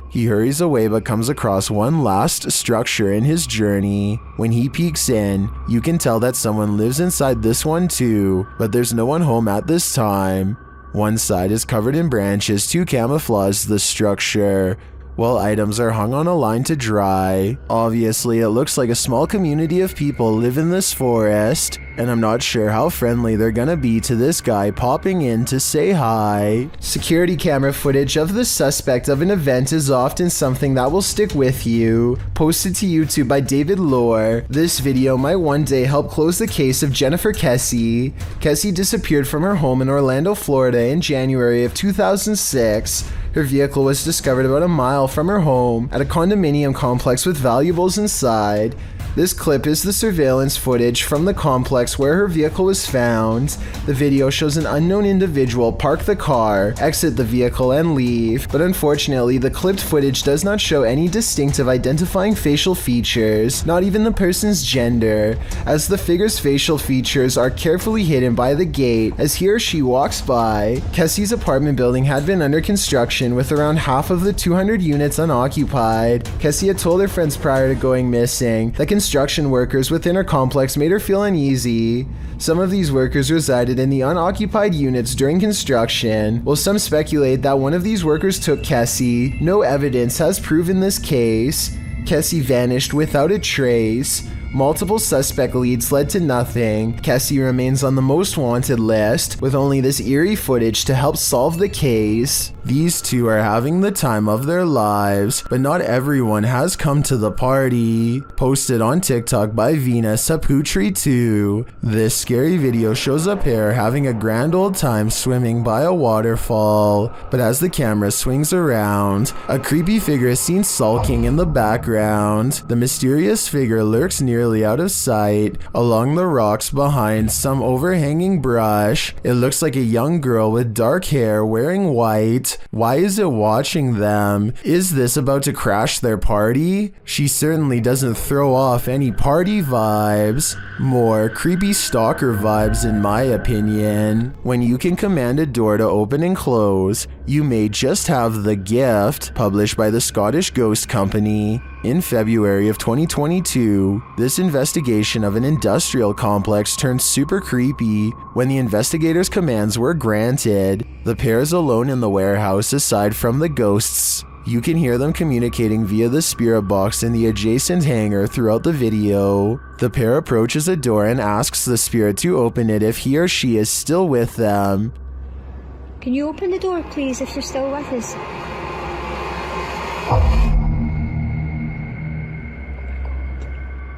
He hurries away but comes across one last structure in his journey. When he peeks in, you can tell that someone lives inside this one too, but there's no one home at this time. One side is covered in branches to camouflage the structure, while items are hung on a line to dry. Obviously, it looks like a small community of people live in this forest, and I'm not sure how friendly they're gonna be to this guy popping in to say hi. Security camera footage of the suspect of an event is often something that will stick with you. Posted to YouTube by David Lohr, this video might one day help close the case of Jennifer Kessie. Kessie disappeared from her home in Orlando, Florida in January of 2006. Her vehicle was discovered about a mile from her home at a condominium complex with valuables inside. This clip is the surveillance footage from the complex where her vehicle was found. The video shows an unknown individual park the car, exit the vehicle, and leave, but unfortunately the clipped footage does not show any distinctive identifying facial features, not even the person's gender, as the figure's facial features are carefully hidden by the gate as he or she walks by. Kessie's apartment building had been under construction with around half of the 200 units unoccupied. Kessie had told her friends prior to going missing that construction workers within her complex made her feel uneasy. Some of these workers resided in the unoccupied units during construction, while some speculate that one of these workers took Kessie. No evidence has proven this case. Kessie vanished without a trace. Multiple suspect leads led to nothing. Kessie remains on the most wanted list, with only this eerie footage to help solve the case. These two are having the time of their lives, but not everyone has come to the party. Posted on TikTok by Vina Saputri2. This scary video shows a pair having a grand old time swimming by a waterfall, but as the camera swings around, a creepy figure is seen sulking in the background. The mysterious figure lurks nearly out of sight along the rocks behind some overhanging brush. It looks like a young girl with dark hair wearing white. Why is it watching them? Is this about to crash their party? She certainly doesn't throw off any party vibes. More creepy stalker vibes in my opinion. When you can command a door to open and close, you may just have the gift. Published by the Scottish Ghost Company. In February of 2022, this investigation of an industrial complex turned super creepy when the investigators' commands were granted. The pair is alone in the warehouse aside from the ghosts. You can hear them communicating via the spirit box in the adjacent hangar throughout the video. The pair approaches a door and asks the spirit to open it if he or she is still with them. Can you open the door, please, if you're still with us?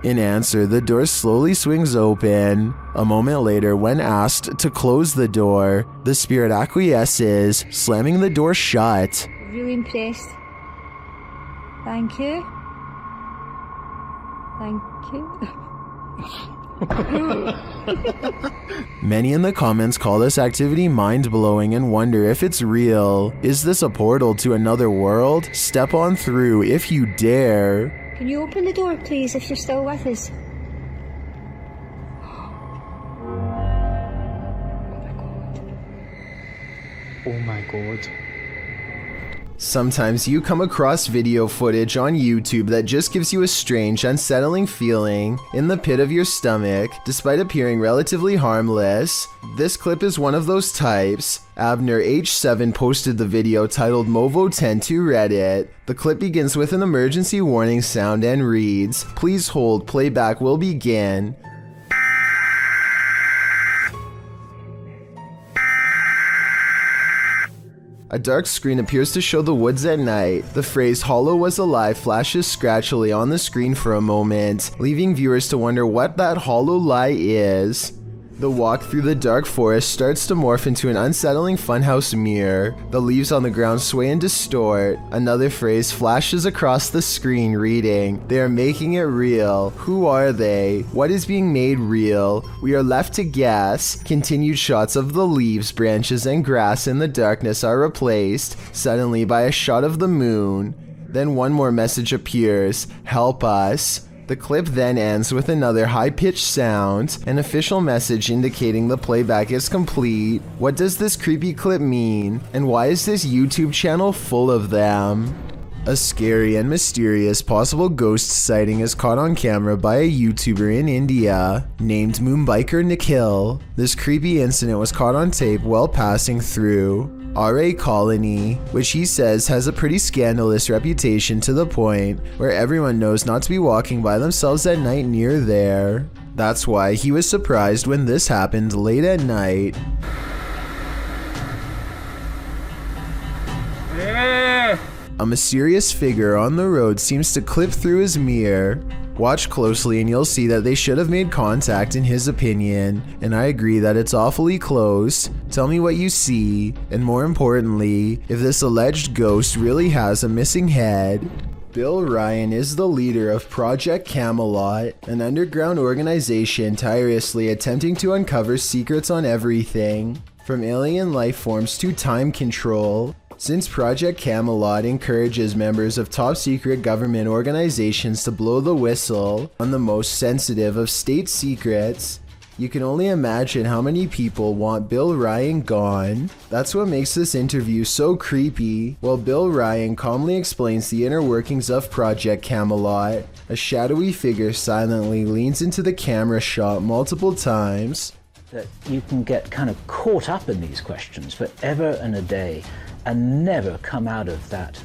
In answer, the door slowly swings open. A moment later, when asked to close the door, the spirit acquiesces, slamming the door shut. Really impressed. Thank you. Thank you. Many in the comments call this activity mind-blowing and wonder if it's real. Is this a portal to another world? Step on through if you dare. Can you open the door, please, if you're still with us? Oh my god. Sometimes you come across video footage on YouTube that just gives you a strange, unsettling feeling in the pit of your stomach, despite appearing relatively harmless. This clip is one of those types. Abner H7 posted the video titled Movo10 to Reddit. The clip begins with an emergency warning sound and reads, "Please hold, playback will begin." A dark screen appears to show the woods at night. The phrase "Hollow was alive" flashes scratchily on the screen for a moment, leaving viewers to wonder what that hollow lie is. The walk through the dark forest starts to morph into an unsettling funhouse mirror. The leaves on the ground sway and distort. Another phrase flashes across the screen reading, "They are making it real. Who are they? What is being made real? We are left to guess." Continued shots of the leaves, branches, and grass in the darkness are replaced, suddenly by a shot of the moon. Then one more message appears, "Help us." The clip then ends with another high-pitched sound, an official message indicating the playback is complete. What does this creepy clip mean? And why is this YouTube channel full of them? A scary and mysterious possible ghost sighting is caught on camera by a YouTuber in India named Moonbiker Nikhil. This creepy incident was caught on tape while passing through. RA Colony, which he says has a pretty scandalous reputation to the point where everyone knows not to be walking by themselves at night near there. That's why he was surprised when this happened late at night. A mysterious figure on the road seems to clip through his mirror. Watch closely and you'll see that they should have made contact in his opinion, and I agree that it's awfully close. Tell me what you see, and more importantly, if this alleged ghost really has a missing head. Bill Ryan is the leader of Project Camelot, an underground organization tirelessly attempting to uncover secrets on everything, from alien life forms to time control. Since Project Camelot encourages members of top-secret government organizations to blow the whistle on the most sensitive of state secrets, you can only imagine how many people want Bill Ryan gone. That's what makes this interview so creepy. While Bill Ryan calmly explains the inner workings of Project Camelot, a shadowy figure silently leans into the camera shot multiple times. That you can get kind of caught up in these questions forever and a day and never come out of that.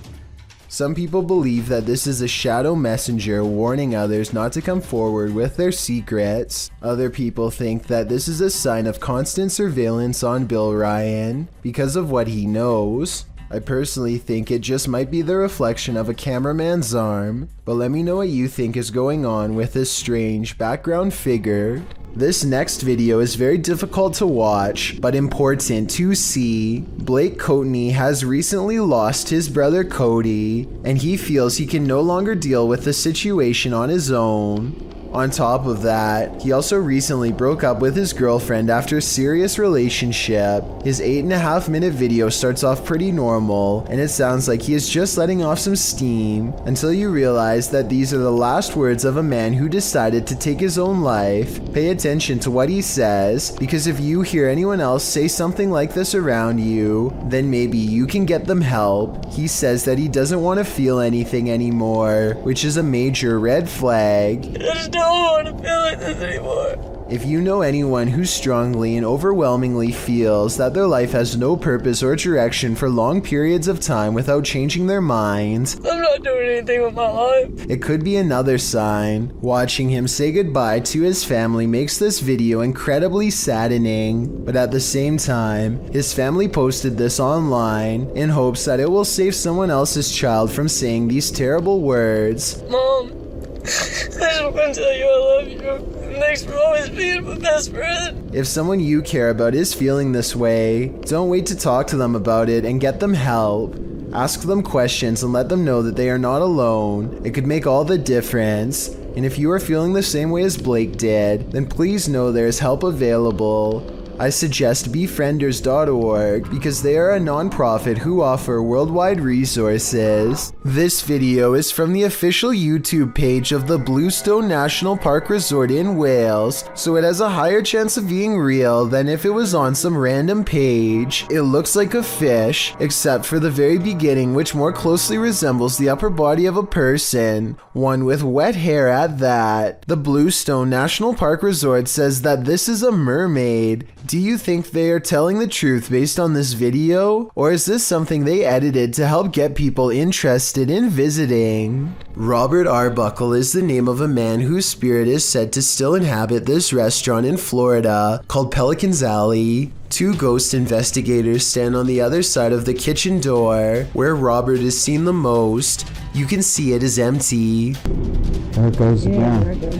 Some people believe that this is a shadow messenger warning others not to come forward with their secrets. Other people think that this is a sign of constant surveillance on Bill Ryan because of what he knows. I personally think it just might be the reflection of a cameraman's arm, but let me know what you think is going on with this strange background figure. This next video is very difficult to watch, but important to see. Blake Courtney has recently lost his brother Cody, and he feels he can no longer deal with the situation on his own. On top of that, he also recently broke up with his girlfriend after a serious relationship. His 8.5-minute video starts off pretty normal, and it sounds like he is just letting off some steam, until you realize that these are the last words of a man who decided to take his own life. Pay attention to what he says, because if you hear anyone else say something like this around you, then maybe you can get them help. He says that he doesn't want to feel anything anymore, which is a major red flag. I don't want to feel like this anymore. If you know anyone who strongly and overwhelmingly feels that their life has no purpose or direction for long periods of time without changing their minds, I'm not doing anything with my life. It could be another sign. Watching him say goodbye to his family makes this video incredibly saddening, but at the same time, his family posted this online in hopes that it will save someone else's child from saying these terrible words. Mom, I just want to tell you I love you. Thanks for always being my best friend. If someone you care about is feeling this way, don't wait to talk to them about it and get them help. Ask them questions and let them know that they are not alone. It could make all the difference. And if you are feeling the same way as Blake did, then please know there is help available. I suggest befrienders.org because they are a non-profit who offer worldwide resources. This video is from the official YouTube page of the Bluestone National Park Resort in Wales, so it has a higher chance of being real than if it was on some random page. It looks like a fish, except for the very beginning, which more closely resembles the upper body of a person, one with wet hair at that. The Bluestone National Park Resort says that this is a mermaid. Do you think they are telling the truth based on this video? Or is this something they edited to help get people interested in visiting? Robert Arbuckle is the name of a man whose spirit is said to still inhabit this restaurant in Florida called Pelican's Alley. Two ghost investigators stand on the other side of the kitchen door, where Robert is seen the most. You can see it is empty. There it goes again.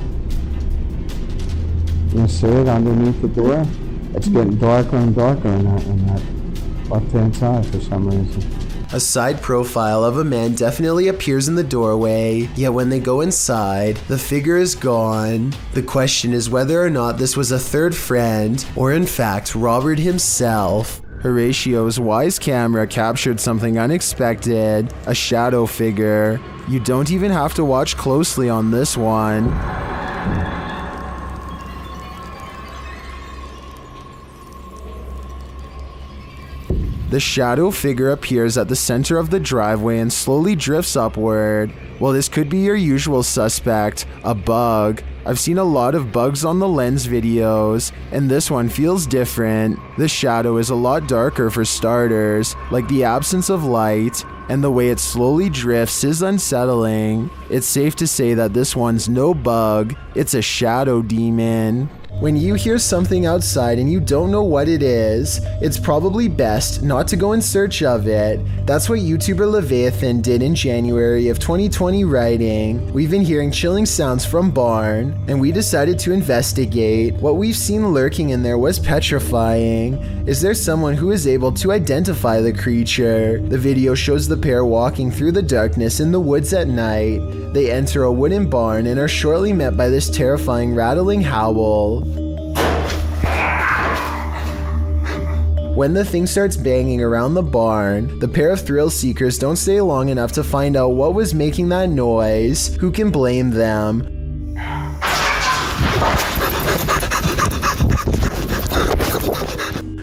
You see it underneath the door? It's getting darker and darker in that left-hand side for some reason. A side profile of a man definitely appears in the doorway, yet when they go inside, the figure is gone. The question is whether or not this was a third friend, or in fact, Robert himself. Horatio's wise camera captured something unexpected, a shadow figure. You don't even have to watch closely on this one. The shadow figure appears at the center of the driveway and slowly drifts upward. Well, this could be your usual suspect, a bug. I've seen a lot of bugs on the Lens videos, and this one feels different. The shadow is a lot darker for starters, like the absence of light, and the way it slowly drifts is unsettling. It's safe to say that this one's no bug, it's a shadow demon. When you hear something outside and you don't know what it is, it's probably best not to go in search of it. That's what YouTuber Leviathan did in January of 2020, writing, "We've been hearing chilling sounds from barn, and we decided to investigate. What we've seen lurking in there was petrifying. Is there someone who is able to identify the creature?" The video shows the pair walking through the darkness in the woods at night. They enter a wooden barn and are shortly met by this terrifying rattling howl. When the thing starts banging around the barn, the pair of thrill seekers don't stay long enough to find out what was making that noise. Who can blame them?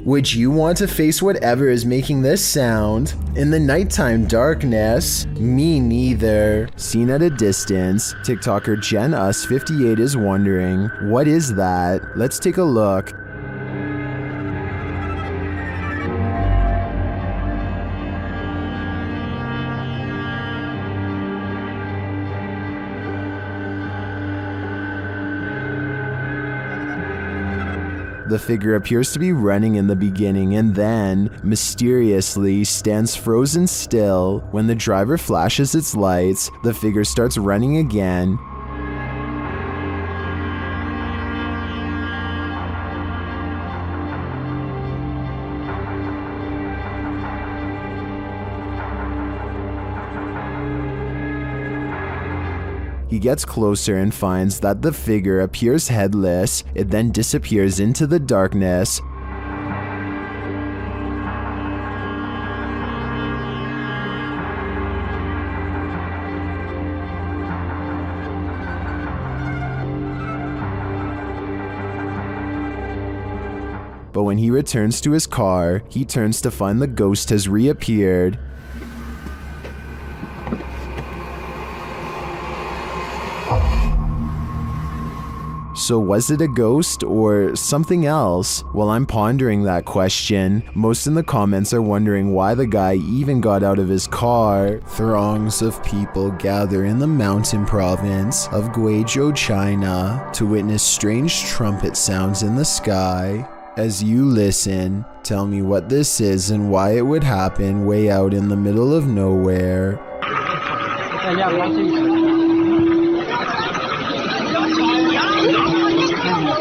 Would you want to face whatever is making this sound? In the nighttime darkness? Me neither. Seen at a distance, TikToker JenUs58 is wondering, what is that? Let's take a look. The figure appears to be running in the beginning and then, mysteriously, stands frozen still. When the driver flashes its lights, the figure starts running again. He gets closer and finds that the figure appears headless. It then disappears into the darkness. But when he returns to his car, he turns to find the ghost has reappeared. So was it a ghost or something else? While I'm pondering that question, most in the comments are wondering why the guy even got out of his car. Throngs of people gather in the mountain province of Guizhou, China, to witness strange trumpet sounds in the sky. As you listen, tell me what this is and why it would happen way out in the middle of nowhere.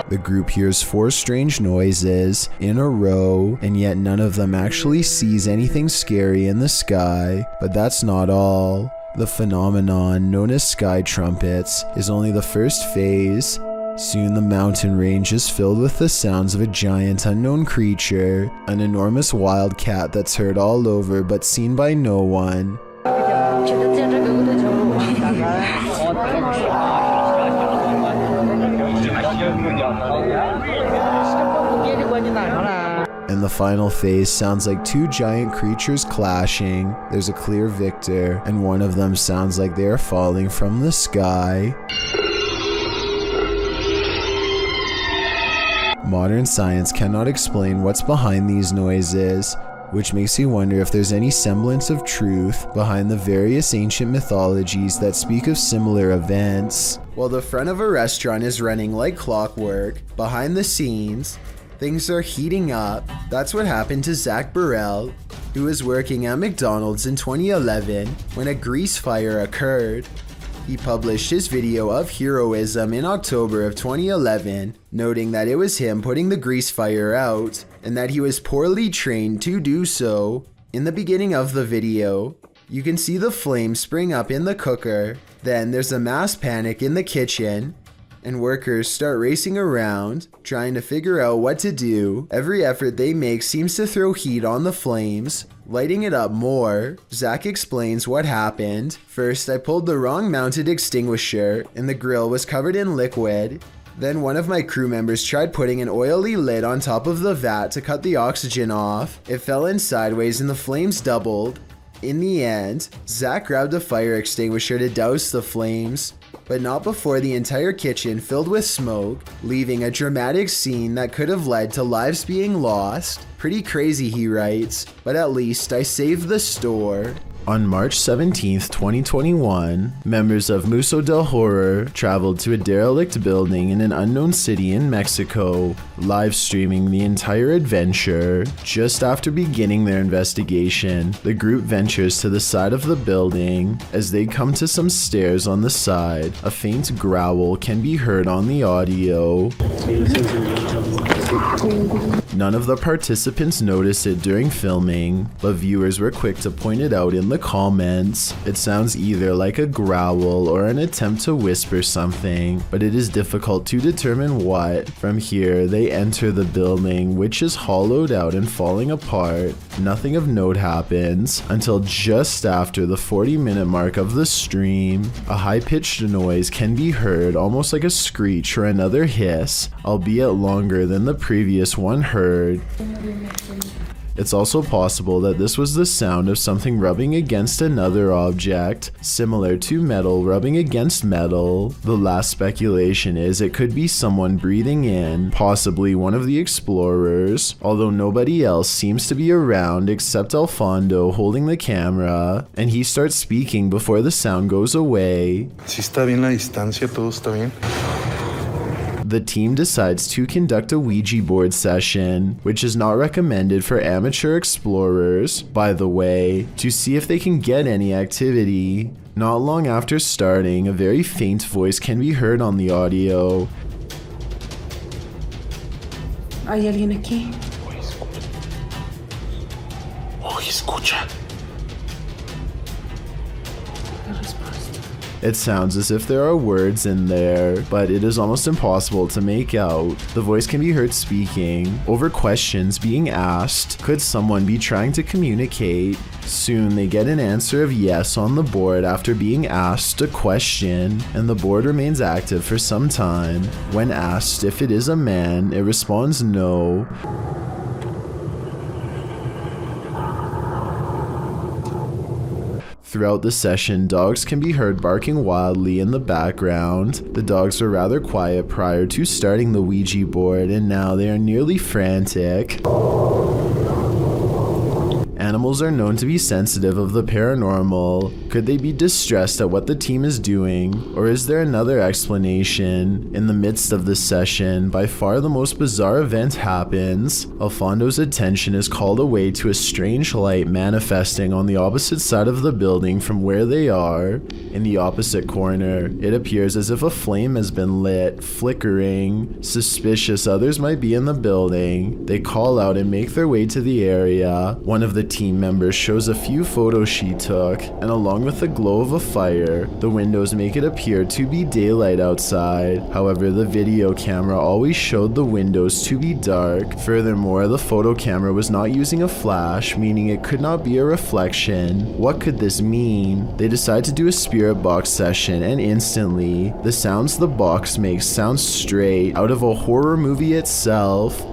The group hears 4 strange noises in a row, and yet none of them actually sees anything scary in the sky. But that's not all. The phenomenon known as sky trumpets is only the first phase. Soon the mountain range is filled with the sounds of a giant unknown creature, an enormous wild cat that's heard all over but seen by no one. And the final phase sounds like 2 giant creatures clashing. There's a clear victor, and one of them sounds like they are falling from the sky. Modern science cannot explain what's behind these noises, which makes you wonder if there's any semblance of truth behind the various ancient mythologies that speak of similar events. While the front of a restaurant is running like clockwork, behind the scenes, things are heating up. That's what happened to Zach Burrell, who was working at McDonald's in 2011 when a grease fire occurred. He published his video of heroism in October of 2011, noting that it was him putting the grease fire out, and that he was poorly trained to do so. In the beginning of the video, you can see the flames spring up in the cooker. Then there's a mass panic in the kitchen, and workers start racing around, trying to figure out what to do. Every effort they make seems to throw heat on the flames, lighting it up more. Zach explains what happened. First, I pulled the wrong mounted extinguisher, and the grill was covered in liquid. Then one of my crew members tried putting an oily lid on top of the vat to cut the oxygen off. It fell in sideways and the flames doubled. In the end, Zach grabbed a fire extinguisher to douse the flames, but not before the entire kitchen filled with smoke, leaving a dramatic scene that could have led to lives being lost. Pretty crazy, he writes, but at least I saved the store. On March 17th, 2021, members of Museo del Horror traveled to a derelict building in an unknown city in Mexico, live streaming the entire adventure. Just after beginning their investigation, the group ventures to the side of the building. As they come to some stairs on the side, a faint growl can be heard on the audio. None of the participants noticed it during filming, but viewers were quick to point it out in the comments. It sounds either like a growl or an attempt to whisper something, but it is difficult to determine what. From here, they enter the building, which is hollowed out and falling apart. Nothing of note happens until just after the 40-minute mark of the stream. A high-pitched noise can be heard, almost like a screech or another hiss, albeit longer than the previous one heard. It's also possible that this was the sound of something rubbing against another object, similar to metal rubbing against metal. The last speculation is it could be someone breathing in, possibly one of the explorers, although nobody else seems to be around except Alfondo holding the camera, and he starts speaking before the sound goes away. Si está bien la distancia, todo está bien. The team decides to conduct a Ouija board session, which is not recommended for amateur explorers, by the way, to see if they can get any activity. Not long after starting, a very faint voice can be heard on the audio. ¿Hay alguien aquí? Oh, escucha. It sounds as if there are words in there, but it is almost impossible to make out. The voice can be heard speaking over questions being asked. Could someone be trying to communicate? Soon they get an answer of yes on the board after being asked a question, and the board remains active for some time. When asked if it is a man, it responds no. Throughout the session, dogs can be heard barking wildly in the background. The dogs were rather quiet prior to starting the Ouija board, and now they are nearly frantic. Animals are known to be sensitive of the paranormal. Could they be distressed at what the team is doing? Or is there another explanation? In the midst of this session, by far the most bizarre event happens. Alfondo's attention is called away to a strange light manifesting on the opposite side of the building from where they are. In the opposite corner, it appears as if a flame has been lit, flickering. Suspicious others might be in the building. They call out and make their way to the area. One of the team members shows a few photos she took, and along with the glow of a fire, the windows make it appear to be daylight outside. However, the video camera always showed the windows to be dark. Furthermore, the photo camera was not using a flash, meaning it could not be a reflection. What could this mean? They decide to do a spirit box session, and instantly, the sounds the box makes sound straight out of a horror movie itself.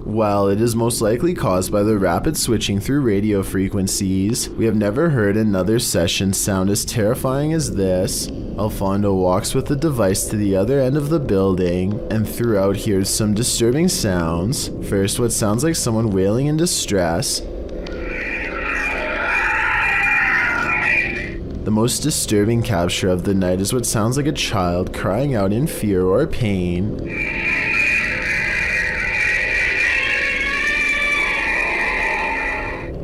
While it is most likely caused by the rapid switching through radio frequencies, we have never heard another session sound as terrifying as this. Alfondo walks with the device to the other end of the building, and throughout hears some disturbing sounds. First, what sounds like someone wailing in distress. The most disturbing capture of the night is what sounds like a child crying out in fear or pain.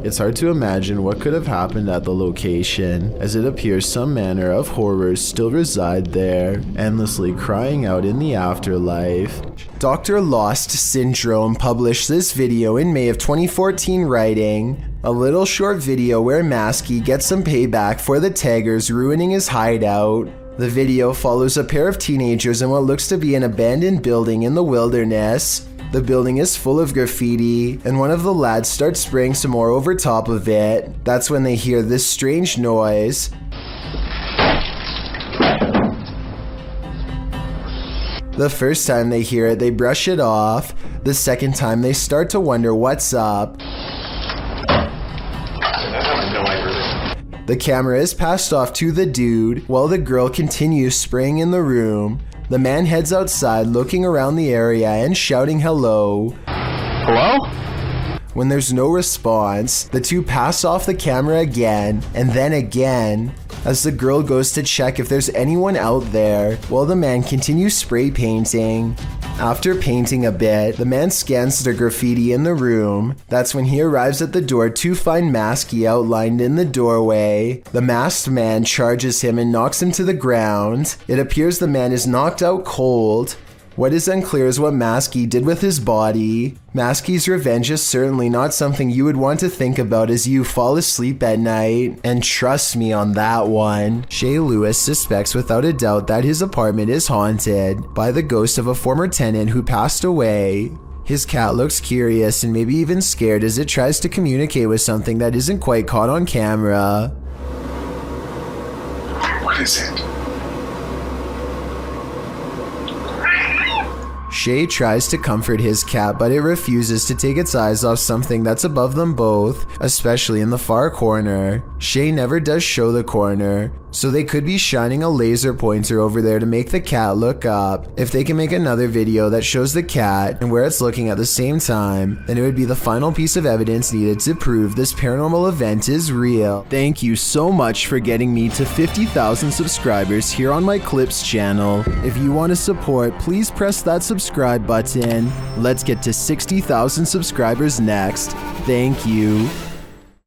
It's hard to imagine what could have happened at the location, as it appears some manner of horrors still reside there, endlessly crying out in the afterlife. Dr. Lost Syndrome published this video in May of 2014, writing, "A little short video where Maskey gets some payback for the taggers ruining his hideout. The video follows a pair of teenagers in what looks to be an abandoned building in the wilderness. The building is full of graffiti, and one of the lads starts spraying some more over top of it. That's when they hear this strange noise. The first time they hear it, they brush it off. The second time, they start to wonder what's up. The camera is passed off to the dude, while the girl continues spraying in the room. The man heads outside, looking around the area and shouting hello. Hello? When there's no response, the two pass off the camera again, and then again, as the girl goes to check if there's anyone out there, while the man continues spray painting. After painting a bit, the man scans the graffiti in the room. That's when he arrives at the door to find Masky outlined in the doorway. The masked man charges him and knocks him to the ground. It appears the man is knocked out cold. What is unclear is what Masky did with his body. Masky's revenge is certainly not something you would want to think about as you fall asleep at night. And trust me on that one. Shay Lewis suspects without a doubt that his apartment is haunted by the ghost of a former tenant who passed away. His cat looks curious and maybe even scared as it tries to communicate with something that isn't quite caught on camera. What is it? Shay tries to comfort his cat, but it refuses to take its eyes off something that's above them both, especially in the far corner. Shay never does show the corner, so they could be shining a laser pointer over there to make the cat look up. If they can make another video that shows the cat and where it's looking at the same time, then it would be the final piece of evidence needed to prove this paranormal event is real. Thank you so much for getting me to 50,000 subscribers here on my Clips channel. If you want to support, please press that subscribe button. Let's get to 60,000 subscribers next. Thank you.